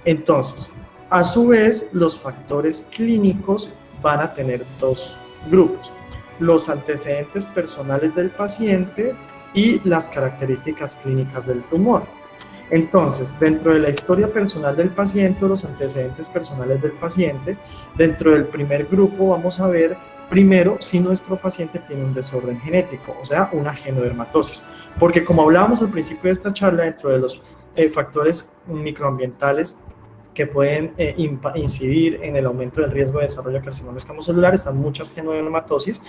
Entonces, a su vez, los factores clínicos van a tener dos grupos: los antecedentes personales del paciente y las características clínicas del tumor. Entonces, dentro de la historia personal del paciente o los antecedentes personales del paciente, dentro del primer grupo vamos a ver primero si nuestro paciente tiene un desorden genético, o sea, una genodermatosis. Porque como hablábamos al principio de esta charla, dentro de los factores microambientales que pueden incidir en el aumento del riesgo de desarrollo de carcinoma escamocelular están muchas genodermatosis,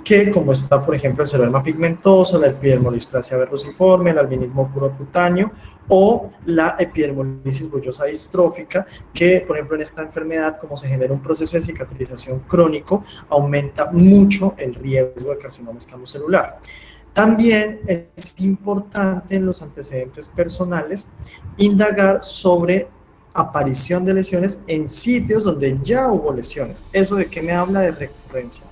que como está por ejemplo el xeroderma pigmentoso, la epidermodisplasia verruciforme, el albinismo ocurocutáneo o la epidermolisis bullosa distrófica, que por ejemplo en esta enfermedad, como se genera un proceso de cicatrización crónico, aumenta mucho el riesgo de carcinoma escamocelular. También es importante en los antecedentes personales indagar sobre aparición de lesiones en sitios donde ya hubo lesiones. ¿Eso de qué me habla? De recurrencia.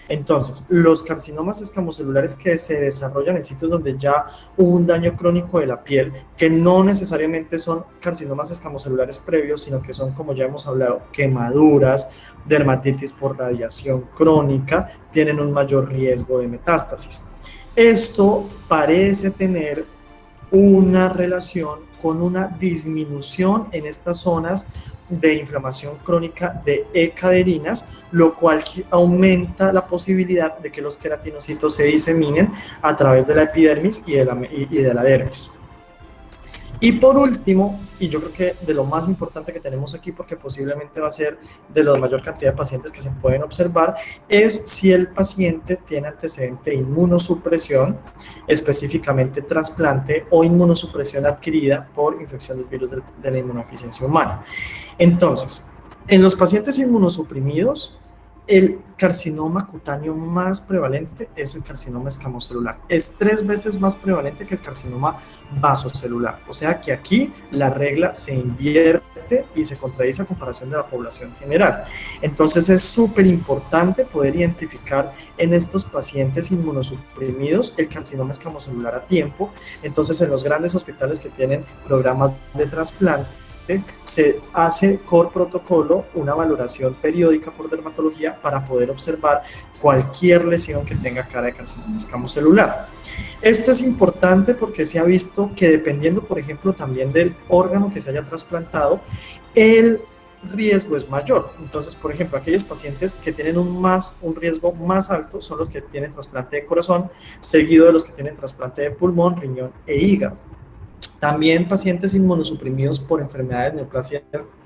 Entonces, los carcinomas escamocelulares que se desarrollan en sitios donde ya hubo un daño crónico de la piel, que no necesariamente son carcinomas escamocelulares previos, sino que son, como ya hemos hablado, quemaduras, dermatitis por radiación crónica, tienen un mayor riesgo de metástasis. Esto parece tener una relación con una disminución en estas zonas de inflamación crónica de E-caderinas, lo cual aumenta la posibilidad de que los queratinocitos se diseminen a través de la epidermis y de la dermis. Y por último, y yo creo que de lo más importante que tenemos aquí, porque posiblemente va a ser de la mayor cantidad de pacientes que se pueden observar, es si el paciente tiene antecedente de inmunosupresión, específicamente trasplante o inmunosupresión adquirida por infección del virus de la inmunodeficiencia humana. Entonces, en los pacientes inmunosuprimidos, el carcinoma cutáneo más prevalente es el carcinoma escamocelular. Es 3 veces más prevalente que el carcinoma vasocelular. O sea que aquí la regla se invierte y se contradice a comparación de la población general. Entonces es súper importante poder identificar en estos pacientes inmunosuprimidos el carcinoma escamocelular a tiempo. Entonces en los grandes hospitales que tienen programas de trasplante, se hace por protocolo una valoración periódica por dermatología para poder observar cualquier lesión que tenga cara de carcinoma escamocelular. Esto es importante porque se ha visto que dependiendo, por ejemplo, también del órgano que se haya trasplantado, el riesgo es mayor. Entonces, por ejemplo, aquellos pacientes que tienen un riesgo más alto son los que tienen trasplante de corazón, seguido de los que tienen trasplante de pulmón, riñón e hígado. También pacientes inmunosuprimidos por enfermedades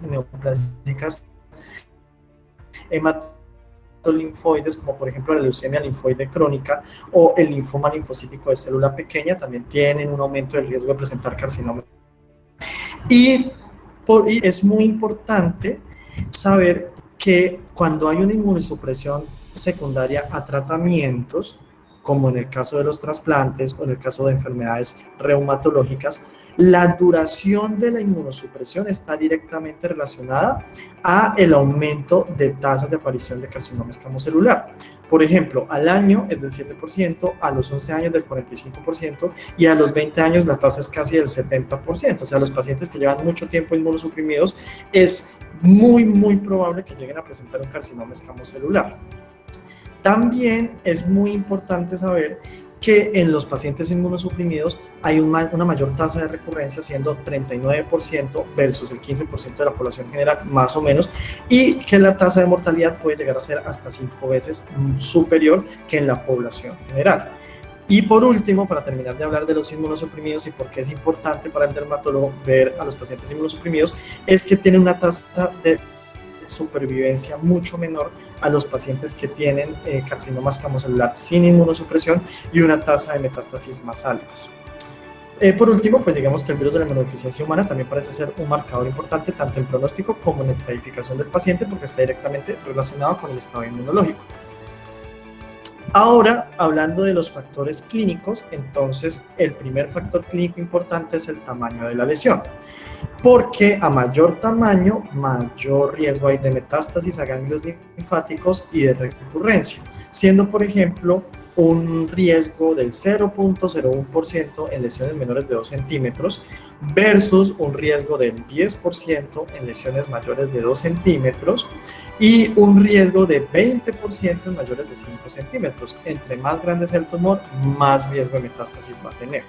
neoplásicas hematolinfoides, como por ejemplo la leucemia linfoide crónica o el linfoma linfocítico de célula pequeña, también tienen un aumento del riesgo de presentar carcinoma. Y es muy importante saber que cuando hay una inmunosupresión secundaria a tratamientos, como en el caso de los trasplantes o en el caso de enfermedades reumatológicas, la duración de la inmunosupresión está directamente relacionada a el aumento de tasas de aparición de carcinoma escamocelular. Por ejemplo, al año es del 7%, a los 11 años del 45% y a los 20 años la tasa es casi del 70%. O sea, los pacientes que llevan mucho tiempo inmunosuprimidos es muy probable que lleguen a presentar un carcinoma escamocelular. También es muy importante saber que en los pacientes inmunosuprimidos hay una mayor tasa de recurrencia, siendo 39% versus el 15% de la población general, más o menos, y que la tasa de mortalidad puede llegar a ser hasta 5 veces superior que en la población general. Y por último, para terminar de hablar de los inmunosuprimidos y por qué es importante para el dermatólogo ver a los pacientes inmunosuprimidos, es que tienen una tasa de supervivencia mucho menor a los pacientes que tienen carcinoma escamocelular sin inmunosupresión y una tasa de metástasis más altas. Por último, pues digamos que el virus de la inmunodeficiencia humana también parece ser un marcador importante tanto en pronóstico como en estadificación del paciente porque está directamente relacionado con el estado inmunológico. Ahora, hablando de los factores clínicos, entonces el primer factor clínico importante es el tamaño de la lesión, porque a mayor tamaño, mayor riesgo hay de metástasis a ganglios linfáticos y de recurrencia, siendo por ejemplo un riesgo del 0.01% en lesiones menores de 2 centímetros versus un riesgo del 10% en lesiones mayores de 2 centímetros y un riesgo de 20% en mayores de 5 centímetros. Entre más grande sea el tumor, más riesgo de metástasis va a tener.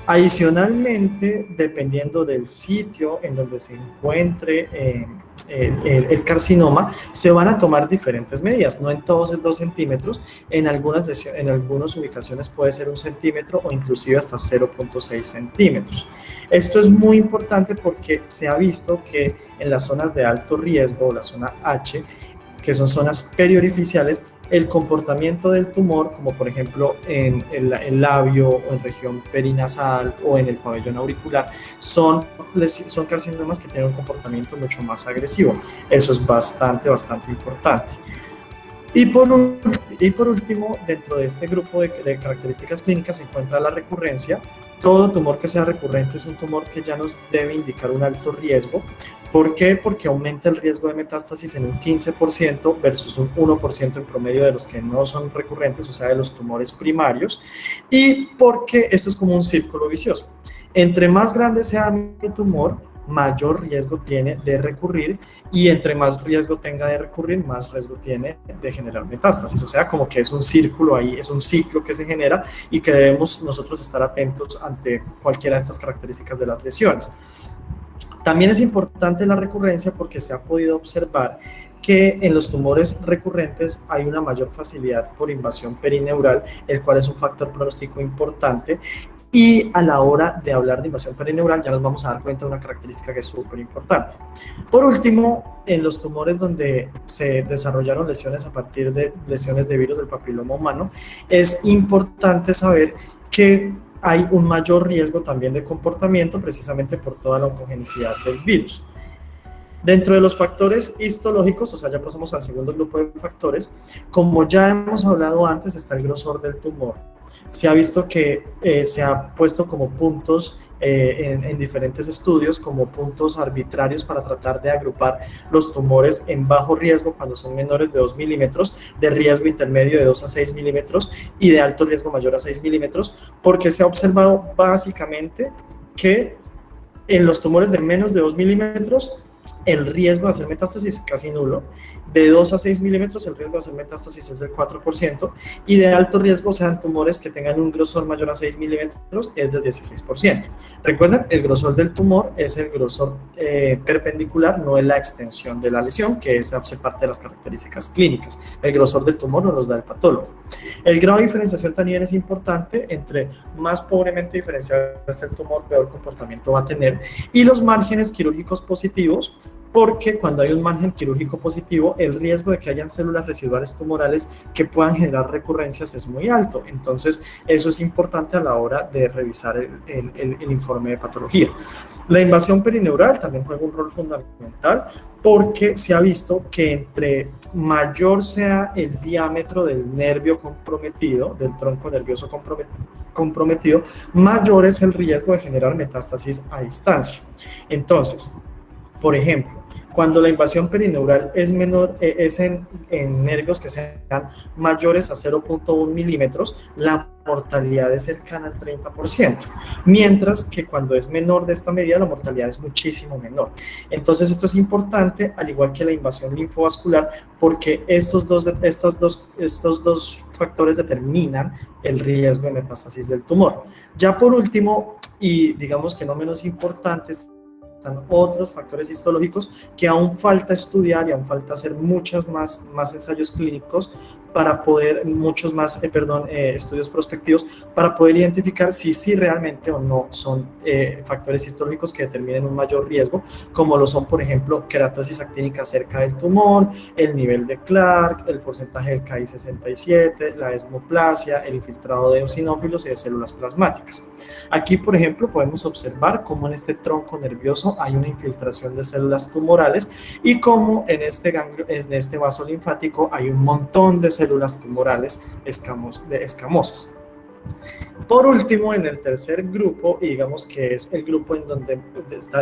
Adicionalmente, dependiendo del sitio en donde se encuentre el carcinoma, se van a tomar diferentes medidas. No en todos es 2 centímetros, en algunas ubicaciones puede ser 1 centímetro o inclusive hasta 0.6 centímetros. Esto es muy importante porque se ha visto que en las zonas de alto riesgo, la zona H, que son zonas periorificiales, el comportamiento del tumor, como por ejemplo en el labio o en región perinasal o en el pabellón auricular, son carcinomas que tienen un comportamiento mucho más agresivo. Eso es bastante importante. Y por último, dentro de este grupo de características clínicas se encuentra la recurrencia. Todo tumor que sea recurrente es un tumor que ya nos debe indicar un alto riesgo. ¿Por qué? Porque aumenta el riesgo de metástasis en un 15% versus un 1% en promedio de los que no son recurrentes, o sea, de los tumores primarios, y porque esto es como un círculo vicioso. Entre más grande sea mi tumor, mayor riesgo tiene de recurrir, y entre más riesgo tenga de recurrir, más riesgo tiene de generar metástasis. O sea, como que es un círculo ahí, es un ciclo que se genera y que debemos nosotros estar atentos ante cualquiera de estas características de las lesiones. También es importante la recurrencia porque se ha podido observar que en los tumores recurrentes hay una mayor facilidad por invasión perineural, el cual es un factor pronóstico importante. Y a la hora de hablar de invasión perineural ya nos vamos a dar cuenta de una característica que es súper importante. Por último, en los tumores donde se desarrollaron lesiones a partir de lesiones de virus del papiloma humano, es importante saber que hay un mayor riesgo también de comportamiento precisamente por toda la oncogenicidad del virus. Dentro de los factores histológicos, o sea, ya pasamos al segundo grupo de factores, como ya hemos hablado antes, está el grosor del tumor. Se ha visto que se ha puesto como puntos en diferentes estudios, como puntos arbitrarios para tratar de agrupar los tumores en bajo riesgo cuando son menores de 2 milímetros, de riesgo intermedio de 2 a 6 milímetros y de alto riesgo mayor a 6 milímetros, porque se ha observado básicamente que en los tumores de menos de 2 milímetros el riesgo de hacer metástasis es casi nulo, de 2 a 6 milímetros el riesgo de hacer metástasis es del 4%, y de alto riesgo, o sea, en tumores que tengan un grosor mayor a 6 milímetros, es del 16%. Recuerden, el grosor del tumor es el grosor perpendicular, no es la extensión de la lesión, que es hace parte de las características clínicas. El grosor del tumor no los da el patólogo. El grado de diferenciación también es importante, entre más pobremente diferenciado esté el tumor, peor comportamiento va a tener, y los márgenes quirúrgicos positivos, porque cuando hay un margen quirúrgico positivo, el riesgo de que hayan células residuales tumorales que puedan generar recurrencias es muy alto. Entonces, eso es importante a la hora de revisar el informe de patología. La invasión perineural también juega un rol fundamental porque se ha visto que entre mayor sea el diámetro del nervio comprometido, del tronco nervioso comprometido, mayor es el riesgo de generar metástasis a distancia. Entonces, por ejemplo, cuando la invasión perineural es menor, es en nervios que sean mayores a 0.1 milímetros, la mortalidad es cercana al 30%, mientras que cuando es menor de esta medida, la mortalidad es muchísimo menor. Entonces, esto es importante, al igual que la invasión linfovascular, porque estos dos factores determinan el riesgo de metástasis del tumor. Ya por último, y digamos que no menos importantes, están otros factores histológicos que aún falta estudiar y aún falta hacer muchos más ensayos clínicos para poder, estudios prospectivos para poder identificar si realmente o no son factores histológicos que determinen un mayor riesgo, como lo son, por ejemplo, queratosis actínica cerca del tumor, el nivel de Clark, el porcentaje del Ki-67, la desmoplasia, el infiltrado de eosinófilos y de células plasmáticas. Aquí, por ejemplo, podemos observar cómo en este tronco nervioso hay una infiltración de células tumorales y cómo en este vaso linfático hay un montón de células tumorales escamosas. Por último, en el tercer grupo, y digamos que es el grupo en donde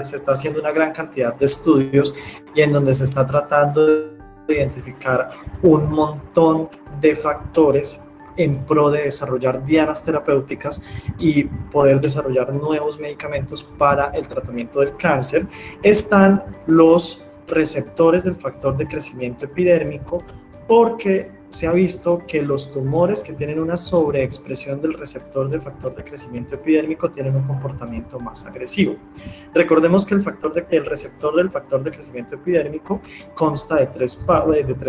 se está haciendo una gran cantidad de estudios y en donde se está tratando de identificar un montón de factores en pro de desarrollar dianas terapéuticas y poder desarrollar nuevos medicamentos para el tratamiento del cáncer, están los receptores del factor de crecimiento epidérmico, porque se ha visto que los tumores que tienen una sobreexpresión del receptor del factor de crecimiento epidérmico tienen un comportamiento más agresivo. Recordemos que el receptor del factor de crecimiento epidérmico consta de tres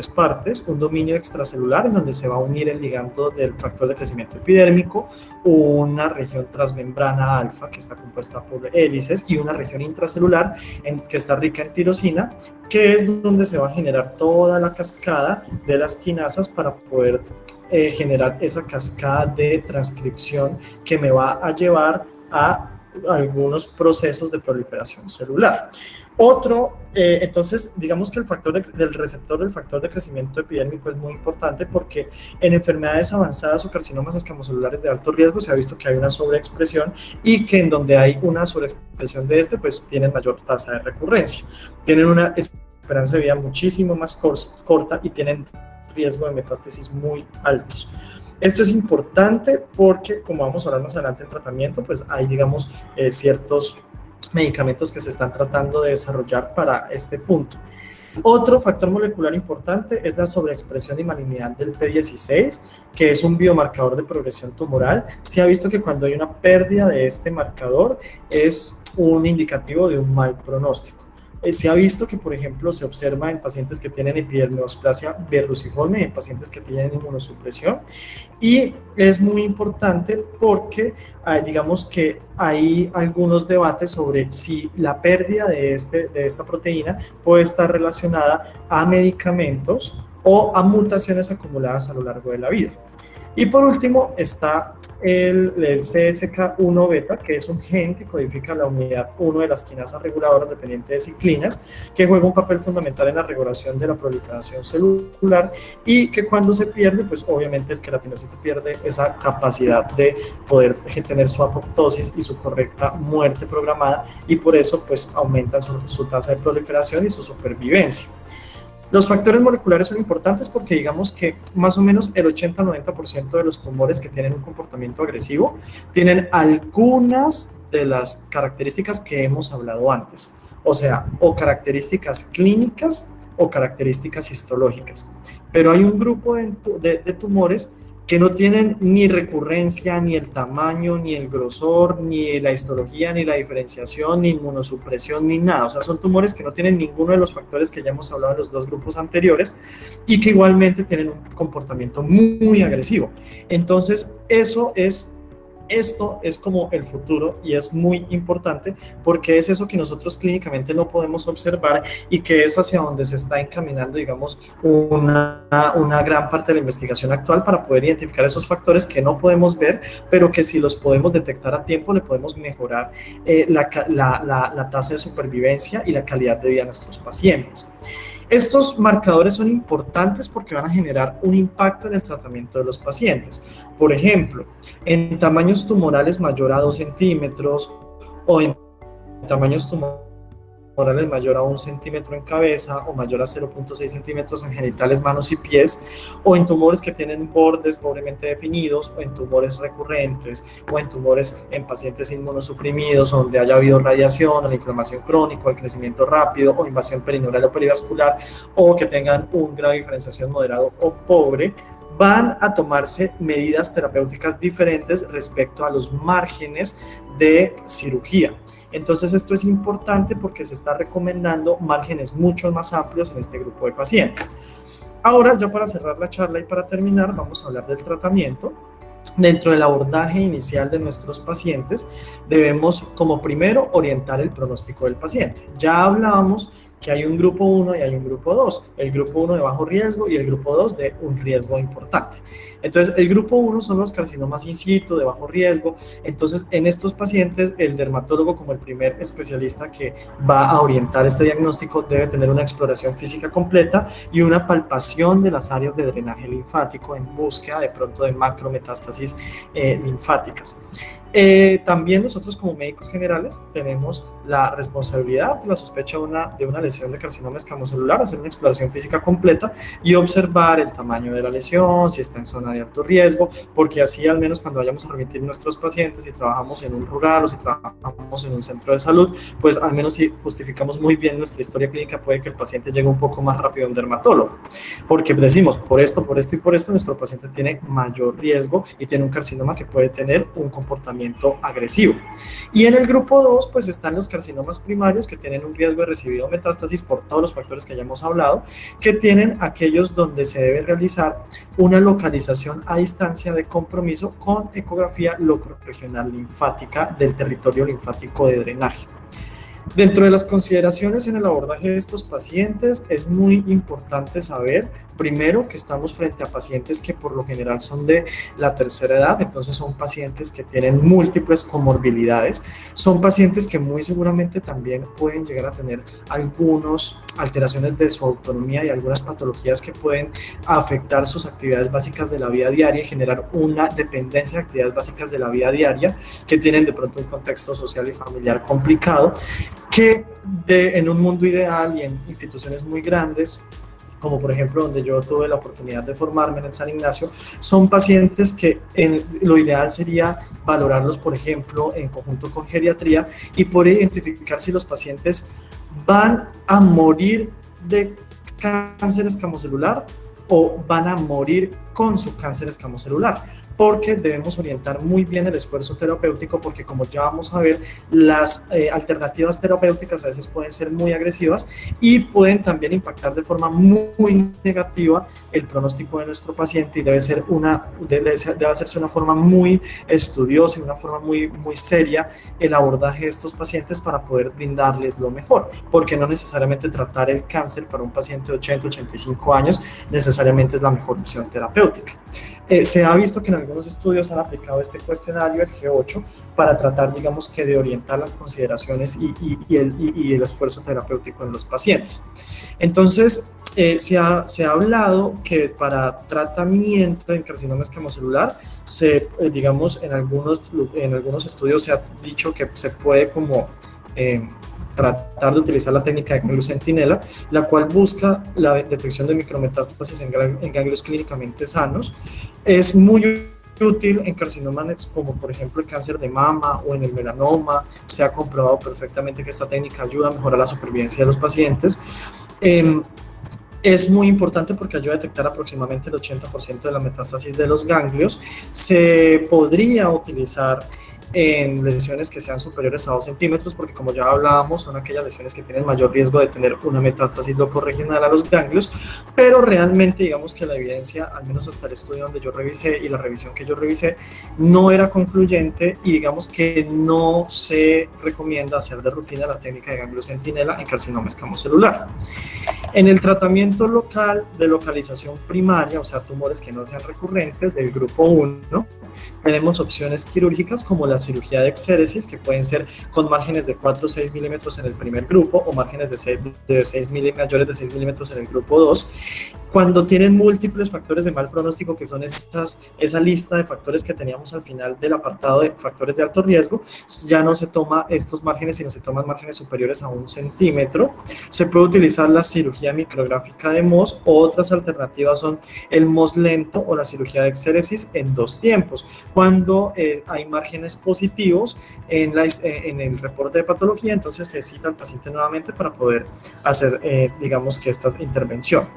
partes: un dominio extracelular en donde se va a unir el ligando del factor de crecimiento epidérmico, una región transmembrana alfa que está compuesta por hélices y una región intracelular que está rica en tirosina, que es donde se va a generar toda la cascada de las quinasas para poder generar esa cascada de transcripción que me va a llevar a algunos procesos de proliferación celular. Entonces, digamos que el receptor del factor de crecimiento epidérmico es muy importante porque en enfermedades avanzadas o carcinomas escamocelulares de alto riesgo se ha visto que hay una sobreexpresión y que en donde hay una sobreexpresión de pues tienen mayor tasa de recurrencia, tienen una esperanza de vida muchísimo más corta y tienen riesgo de metástasis muy altos. Esto es importante porque, como vamos a hablar más adelante en tratamiento, pues hay, digamos, ciertos medicamentos que se están tratando de desarrollar para este punto. Otro factor molecular importante es la sobreexpresión y malignidad del P16, que es un biomarcador de progresión tumoral. Se ha visto que cuando hay una pérdida de este marcador es un indicativo de un mal pronóstico. Se ha visto que, por ejemplo, se observa en pacientes que tienen epidermoplasia verruciforme, en pacientes que tienen inmunosupresión, y es muy importante porque digamos que hay algunos debates sobre si la pérdida de esta proteína puede estar relacionada a medicamentos o a mutaciones acumuladas a lo largo de la vida. Y por último está el CSK1 beta, que es un gen que codifica la unidad 1 de las quinasas reguladoras dependiente de ciclinas, que juega un papel fundamental en la regulación de la proliferación celular y que cuando se pierde, pues obviamente el queratinocito pierde esa capacidad de poder tener su apoptosis y su correcta muerte programada, y por eso pues aumenta su tasa de proliferación y su supervivencia. Los factores moleculares son importantes porque digamos que más o menos el 80-90% de los tumores que tienen un comportamiento agresivo tienen algunas de las características que hemos hablado antes, o sea, o características clínicas o características histológicas. Pero hay un grupo de tumores que no tienen ni recurrencia, ni el tamaño, ni el grosor, ni la histología, ni la diferenciación, ni inmunosupresión, ni nada. O sea, son tumores que no tienen ninguno de los factores que ya hemos hablado en los dos grupos anteriores y que igualmente tienen un comportamiento muy agresivo. Entonces, esto es como el futuro y es muy importante porque es eso que nosotros clínicamente no podemos observar y que es hacia donde se está encaminando, digamos, una gran parte de la investigación actual para poder identificar esos factores que no podemos ver, pero que si los podemos detectar a tiempo le podemos mejorar la tasa de supervivencia y la calidad de vida de nuestros pacientes. Estos marcadores son importantes porque van a generar un impacto en el tratamiento de los pacientes. Por ejemplo, en tamaños tumorales mayor a 2 centímetros o en tamaños tumorales mayor a 1 centímetro en cabeza o mayor a 0.6 centímetros en genitales, manos y pies, o en tumores que tienen bordes pobremente definidos, o en tumores recurrentes, o en tumores en pacientes inmunosuprimidos, donde haya habido radiación, o la inflamación crónica, o el crecimiento rápido, o invasión perineural o perivascular, o que tengan un grado de diferenciación moderado o pobre. Van a tomarse medidas terapéuticas diferentes respecto a los márgenes de cirugía. Entonces esto es importante porque se está recomendando márgenes mucho más amplios en este grupo de pacientes. Ahora, ya para cerrar la charla y para terminar, vamos a hablar del tratamiento. Dentro del abordaje inicial de nuestros pacientes, debemos como primero orientar el pronóstico del paciente. Ya hablábamos que hay un grupo 1 y hay un grupo 2, el grupo 1 de bajo riesgo y el grupo 2 de un riesgo importante. Entonces, el grupo 1 son los carcinomas in situ de bajo riesgo. Entonces, en estos pacientes, el dermatólogo como el primer especialista que va a orientar este diagnóstico debe tener una exploración física completa y una palpación de las áreas de drenaje linfático en búsqueda de pronto de macrometástasis linfáticas. También nosotros como médicos generales tenemos la responsabilidad de la sospecha de una lesión de carcinoma escamocelular, hacer una exploración física completa y observar el tamaño de la lesión, si está en zona de alto riesgo, porque así al menos cuando vayamos a remitir nuestros pacientes, si trabajamos en un rural o si trabajamos en un centro de salud, pues al menos si justificamos muy bien nuestra historia clínica, puede que el paciente llegue un poco más rápido a un dermatólogo, porque decimos por esto y por esto, nuestro paciente tiene mayor riesgo y tiene un carcinoma que puede tener un comportamiento agresivo. Y en el grupo 2 pues están los carcinomas primarios que tienen un riesgo de recibir metástasis por todos los factores que ya hemos hablado, que tienen aquellos donde se debe realizar una localización a distancia de compromiso con ecografía locorregional linfática del territorio linfático de drenaje. Dentro de las consideraciones en el abordaje de estos pacientes es muy importante saber, primero, que estamos frente a pacientes que por lo general son de la tercera edad, entonces son pacientes que tienen múltiples comorbilidades, son pacientes que muy seguramente también pueden llegar a tener algunas alteraciones de su autonomía y algunas patologías que pueden afectar sus actividades básicas de la vida diaria y generar una dependencia de actividades básicas de la vida diaria que tienen de pronto un contexto social y familiar complicado, que en un mundo ideal y en instituciones muy grandes, como por ejemplo donde yo tuve la oportunidad de formarme en el San Ignacio, son pacientes que lo ideal sería valorarlos, por ejemplo, en conjunto con geriatría y poder identificar si los pacientes van a morir de cáncer escamocelular o van a morir con su cáncer escamocelular, porque debemos orientar muy bien el esfuerzo terapéutico, porque como ya vamos a ver, las alternativas terapéuticas a veces pueden ser muy agresivas y pueden también impactar de forma muy negativa el pronóstico de nuestro paciente, y debe hacerse una forma muy estudiosa y una forma muy seria el abordaje de estos pacientes para poder brindarles lo mejor, porque no necesariamente tratar el cáncer para un paciente de 80-85 años necesariamente es la mejor opción terapéutica. Se ha visto que en algunos estudios han aplicado este cuestionario, el G8, para tratar, digamos, que de orientar las consideraciones y el esfuerzo terapéutico en los pacientes. Entonces, se ha hablado que para tratamiento en carcinoma escamocelular, digamos, en algunos estudios se ha dicho que se puede como tratar de utilizar la técnica de ganglio centinela, la cual busca la detección de micrometástasis en ganglios clínicamente sanos. Es muy útil en carcinomas como por ejemplo el cáncer de mama o en el melanoma. Se ha comprobado perfectamente que esta técnica ayuda a mejorar la supervivencia de los pacientes. Es muy importante porque ayuda a detectar aproximadamente el 80% de la metástasis de los ganglios. Se podría utilizar en lesiones que sean superiores a 2 centímetros, porque como ya hablábamos, son aquellas lesiones que tienen mayor riesgo de tener una metástasis locorregional a los ganglios, pero realmente digamos que la evidencia, al menos hasta el estudio donde yo revisé y la revisión que yo revisé, no era concluyente, y digamos que no se recomienda hacer de rutina la técnica de ganglio centinela en carcinoma escamocelular. En el tratamiento local de localización primaria, o sea, tumores que no sean recurrentes del grupo 1, tenemos opciones quirúrgicas como la cirugía de exéresis, que pueden ser con márgenes de 4 o 6 milímetros en el primer grupo o márgenes mayores de 6 milímetros en el grupo 2. Cuando tienen múltiples factores de mal pronóstico, que son esa lista de factores que teníamos al final del apartado de factores de alto riesgo, ya no se toma estos márgenes, sino se toman márgenes superiores a 1 centímetro. Se puede utilizar la cirugía micrográfica de Mohs, o otras alternativas son el Mohs lento o la cirugía de exéresis en 2 tiempos. Cuando hay márgenes positivos en el reporte de patología, entonces se cita al paciente nuevamente para poder hacer, digamos, que esta intervención.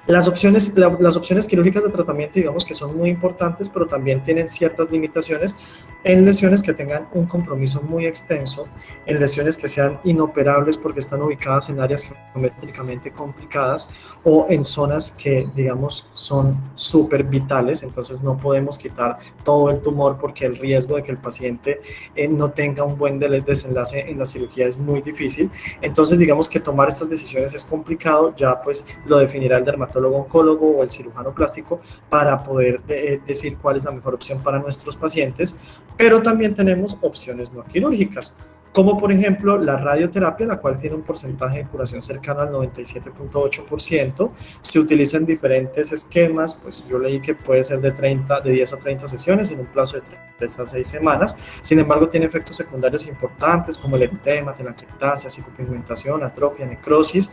Las opciones quirúrgicas de tratamiento, digamos que son muy importantes, pero también tienen ciertas limitaciones en lesiones que tengan un compromiso muy extenso, en lesiones que sean inoperables porque están ubicadas en áreas geométricamente complicadas o en zonas que, digamos, son súper vitales. Entonces no podemos quitar todo el tumor porque el riesgo de que el paciente no tenga un buen desenlace en la cirugía es muy difícil. Entonces, digamos que tomar estas decisiones es complicado, ya pues lo definirá el dermatólogo oncólogo o el cirujano plástico para poder decir cuál es la mejor opción para nuestros pacientes. Pero también tenemos opciones no quirúrgicas, como por ejemplo la radioterapia, la cual tiene un porcentaje de curación cercano al 97.8%. Se utiliza en diferentes esquemas, pues yo leí que puede ser de 10 a 30 sesiones en un plazo de 3 a 6 semanas. Sin embargo, tiene efectos secundarios importantes como el eritema, telangiectasia, pigmentación, atrofia, necrosis.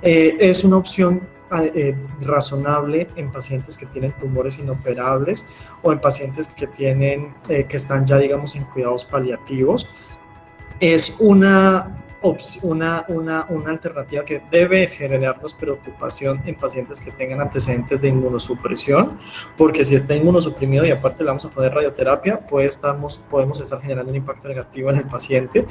Es una opción razonable en pacientes que tienen tumores inoperables o en pacientes que están ya, digamos, en cuidados paliativos. Es una alternativa que debe generarnos preocupación en pacientes que tengan antecedentes de inmunosupresión, porque si está inmunosuprimido y aparte le vamos a poner radioterapia, podemos estar generando un impacto negativo en el paciente,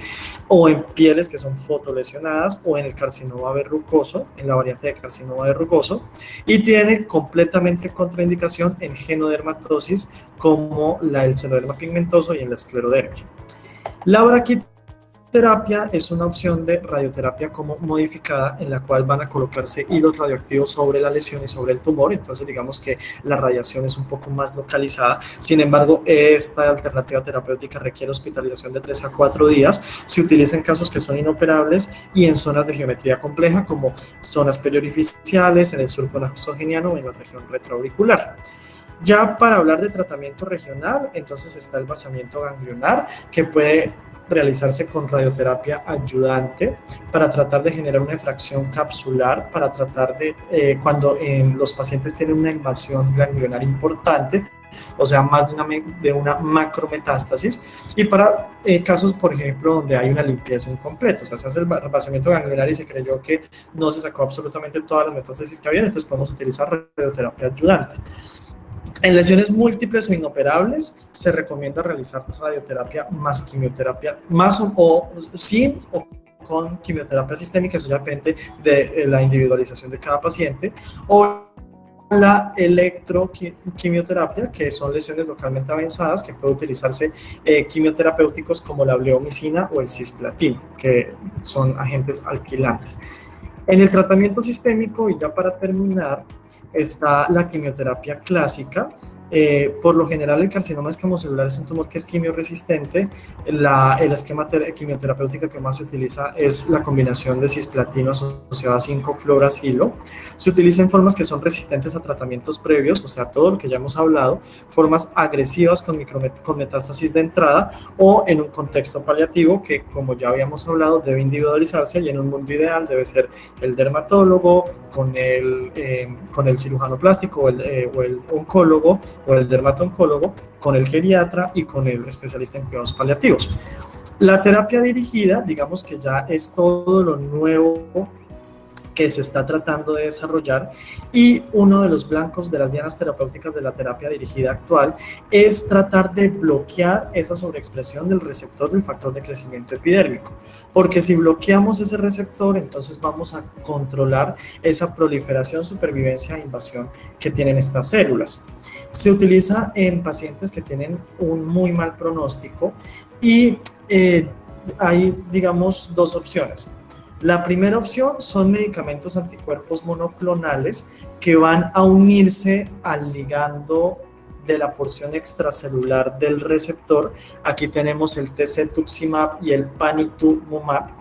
o en pieles que son fotolesionadas, o en el carcinoma verrucoso, en la variante de carcinoma verrucoso, y tiene completamente contraindicación en genodermatosis como el xenoderma pigmentoso y en la esclerodermia. La braquiterapia es una opción de radioterapia como modificada, en la cual van a colocarse hilos radioactivos sobre la lesión y sobre el tumor. Entonces digamos que la radiación es un poco más localizada. Sin embargo, esta alternativa terapéutica requiere hospitalización de 3 a 4 días. Se utiliza en casos que son inoperables y en zonas de geometría compleja como zonas periorificiales, en el surco nasogeniano o en la región retroauricular. Ya para hablar de tratamiento regional, entonces está el vaciamiento ganglionar, que puede realizarse con radioterapia ayudante para tratar de generar una efracción capsular, para tratar de, cuando los pacientes tienen una invasión ganglionar importante, o sea, más de una macrometástasis, y para casos, por ejemplo, donde hay una limpieza incompleta, o sea, se hace el vaciamiento ganglionar y se creyó que no se sacó absolutamente todas las metástasis que había, entonces podemos utilizar radioterapia adyuvante. En lesiones múltiples o inoperables se recomienda realizar radioterapia más quimioterapia, más o sin o con quimioterapia sistémica, eso ya depende de la individualización de cada paciente, o la electroquimioterapia, que son lesiones localmente avanzadas, que puede utilizarse quimioterapéuticos como la bleomicina o el cisplatino, que son agentes alquilantes. En el tratamiento sistémico, y ya para terminar, está la quimioterapia clásica. Por lo general, el carcinoma escamocelular es un tumor que es quimioresistente. El esquema quimioterapéutico que más se utiliza es la combinación de cisplatino asociado a 5-fluoracilo. Se utiliza en formas que son resistentes a tratamientos previos, o sea, todo lo que ya hemos hablado, formas agresivas con metástasis de entrada, o en un contexto paliativo que, como ya habíamos hablado, debe individualizarse, y en un mundo ideal debe ser el dermatólogo con el cirujano plástico o el oncólogo o el dermatooncólogo, con el geriatra y con el especialista en cuidados paliativos. La terapia dirigida, digamos que ya es todo lo nuevo que se está tratando de desarrollar, y uno de los blancos de las dianas terapéuticas de la terapia dirigida actual es tratar de bloquear esa sobreexpresión del receptor del factor de crecimiento epidérmico, porque si bloqueamos ese receptor, entonces vamos a controlar esa proliferación, supervivencia e invasión que tienen estas células. Se utiliza en pacientes que tienen un muy mal pronóstico, y hay, digamos, dos opciones. La primera opción son medicamentos anticuerpos monoclonales que van a unirse al ligando de la porción extracelular del receptor. Aquí tenemos el tezepelumab y el panitumumab.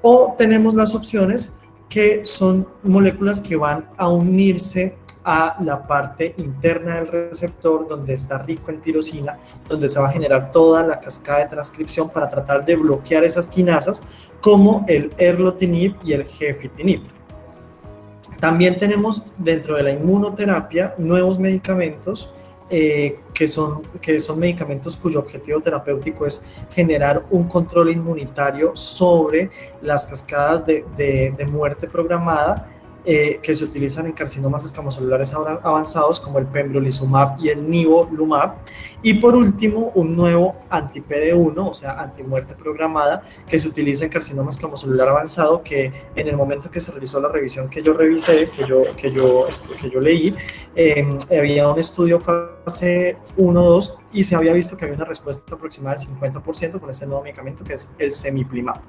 O tenemos las opciones que son moléculas que van a unirse a la parte interna del receptor, donde está rico en tirosina, donde se va a generar toda la cascada de transcripción para tratar de bloquear esas quinasas, como el erlotinib y el gefitinib. También tenemos dentro de la inmunoterapia nuevos medicamentos que son medicamentos cuyo objetivo terapéutico es generar un control inmunitario sobre las cascadas de muerte programada, que se utilizan en carcinomas escamocelulares avanzados, como el pembrolizumab y el nivolumab. Y por último, un nuevo anti-PD1, o sea, antimuerte programada, que se utiliza en carcinoma escamocelular avanzado, que en el momento que se realizó la revisión que yo revisé, que yo leí, había un estudio fase 1-2 y se había visto que había una respuesta aproximada del 50% con este nuevo medicamento, que es el semiplimab.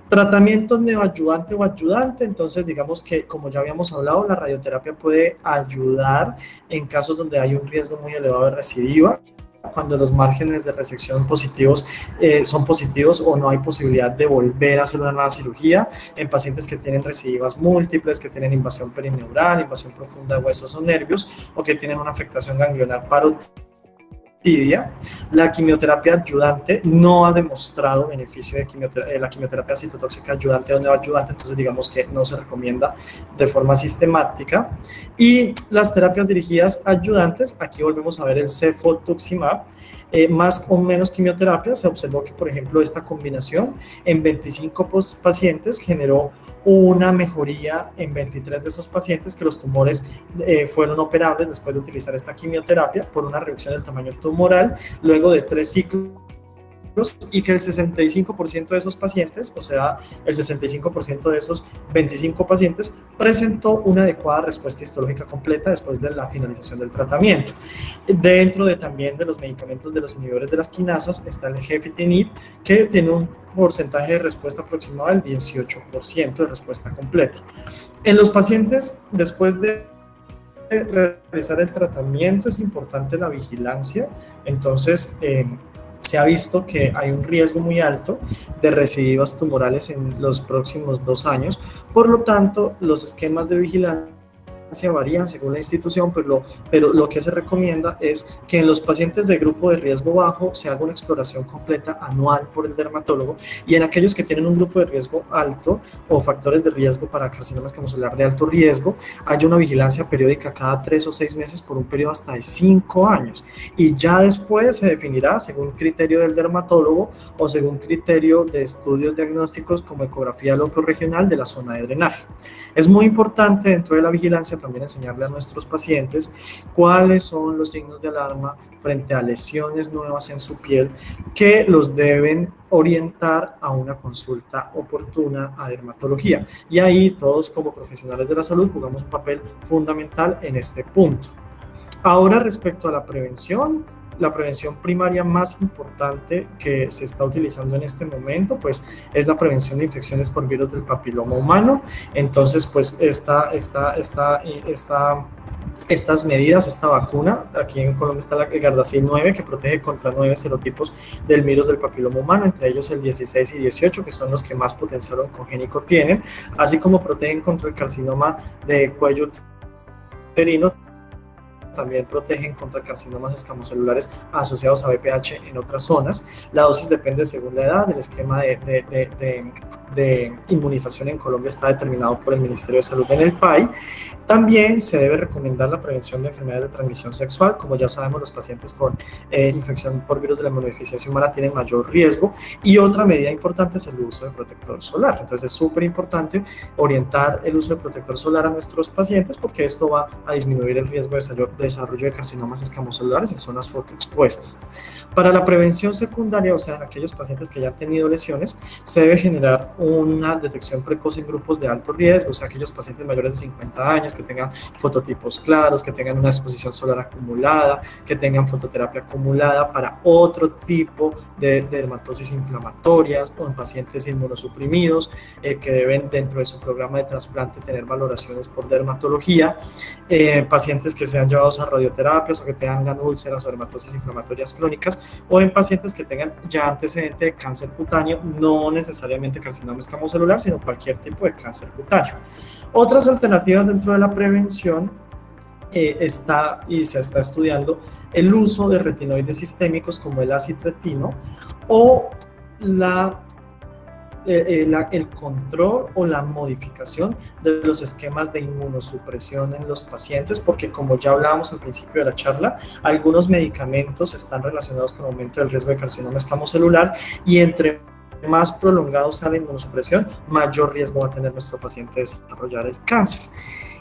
Tratamiento neoadyuvante o adyuvante, entonces digamos que, como ya habíamos hablado, la radioterapia puede ayudar en casos donde hay un riesgo muy elevado de recidiva, cuando los márgenes de resección positivos son positivos o no hay posibilidad de volver a hacer una nueva cirugía, en pacientes que tienen recidivas múltiples, que tienen invasión perineural, invasión profunda de huesos o nervios, o que tienen una afectación ganglionar parotídica. La quimioterapia adyuvante no ha demostrado beneficio de la quimioterapia citotóxica adyuvante o neoadyuvante, entonces digamos que no se recomienda de forma sistemática. Y las terapias dirigidas adyuvantes, aquí volvemos a ver el cefotuximab, más o menos quimioterapia. Se observó que, por ejemplo, esta combinación en 25 pacientes generó una mejoría en 23 de esos pacientes, que los tumores fueron operables después de utilizar esta quimioterapia por una reducción del tamaño tumoral luego de 3 ciclos, y que el 65% de esos pacientes, o sea, el 65% de esos 25 pacientes, presentó una adecuada respuesta histológica completa después de la finalización del tratamiento. Dentro también de los medicamentos de los inhibidores de las quinasas está el gefitinib, que tiene un porcentaje de respuesta aproximado del 18% de respuesta completa. En los pacientes, después de realizar el tratamiento, es importante la vigilancia. Entonces, se ha visto que hay un riesgo muy alto de recidivas tumorales en los próximos 2 años. Por lo tanto, los esquemas de vigilancia varían según la institución, pero lo que se recomienda es que en los pacientes de grupo de riesgo bajo se haga una exploración completa anual por el dermatólogo, y en aquellos que tienen un grupo de riesgo alto o factores de riesgo para carcinoma escamocelular de alto riesgo, haya una vigilancia periódica cada 3 o 6 meses por un periodo hasta de 5 años, y ya después se definirá según criterio del dermatólogo o según criterio de estudios diagnósticos como ecografía locorregional de la zona de drenaje. Es muy importante dentro de la vigilancia también enseñarle a nuestros pacientes cuáles son los signos de alarma frente a lesiones nuevas en su piel que los deben orientar a una consulta oportuna a dermatología. Y ahí todos como profesionales de la salud jugamos un papel fundamental en este punto. Ahora, respecto a la prevención primaria más importante que se está utilizando en este momento, pues es la prevención de infecciones por virus del papiloma humano. Entonces, pues estas medidas, esta vacuna, aquí en Colombia está la Gardasil 9, que protege contra 9 serotipos del virus del papiloma humano, entre ellos el 16 y 18, que son los que más potencial oncogénico tienen, así como protegen contra el carcinoma de cuello uterino. También protegen contra carcinomas escamocelulares asociados a BPH en otras zonas. La dosis depende según la edad. El esquema de inmunización en Colombia está determinado por el Ministerio de Salud en el PAI. También se debe recomendar la prevención de enfermedades de transmisión sexual. Como ya sabemos, los pacientes con infección por virus de la inmunodeficiencia humana tienen mayor riesgo. Y otra medida importante es el uso de protector solar. Entonces es súper importante orientar el uso de protector solar a nuestros pacientes, porque esto va a disminuir el riesgo de desarrollo de carcinomas escamocelulares en zonas fotoexpuestas. Para la prevención secundaria, o sea, en aquellos pacientes que ya han tenido lesiones, se debe generar una detección precoz en grupos de alto riesgo, o sea, aquellos pacientes mayores de 50 años que tengan fototipos claros, que tengan una exposición solar acumulada, que tengan fototerapia acumulada para otro tipo de dermatosis inflamatorias, o en pacientes inmunosuprimidos que deben dentro de su programa de trasplante tener valoraciones por dermatología, pacientes que sean llevados a radioterapias o que tengan úlceras o dermatosis inflamatorias crónicas, o en pacientes que tengan ya antecedente de cáncer cutáneo, no necesariamente carcinoma escamocelular, sino cualquier tipo de cáncer cutáneo. Otras alternativas dentro de la prevención se está estudiando el uso de retinoides sistémicos como el acitretino, o el control o la modificación de los esquemas de inmunosupresión en los pacientes, porque como ya hablábamos al principio de la charla, algunos medicamentos están relacionados con aumento del riesgo de carcinoma escamocelular, y entre más prolongado sea la inmunosupresión, mayor riesgo va a tener nuestro paciente de desarrollar el cáncer.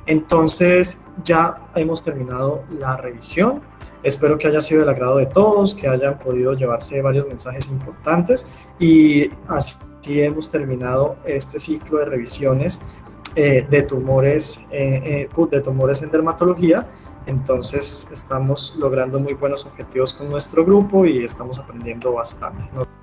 Entonces ya hemos terminado la revisión. Espero que haya sido del agrado de todos, que hayan podido llevarse varios mensajes importantes, y así hemos terminado este ciclo de revisiones de tumores en dermatología. Entonces estamos logrando muy buenos objetivos con nuestro grupo y estamos aprendiendo bastante, ¿no?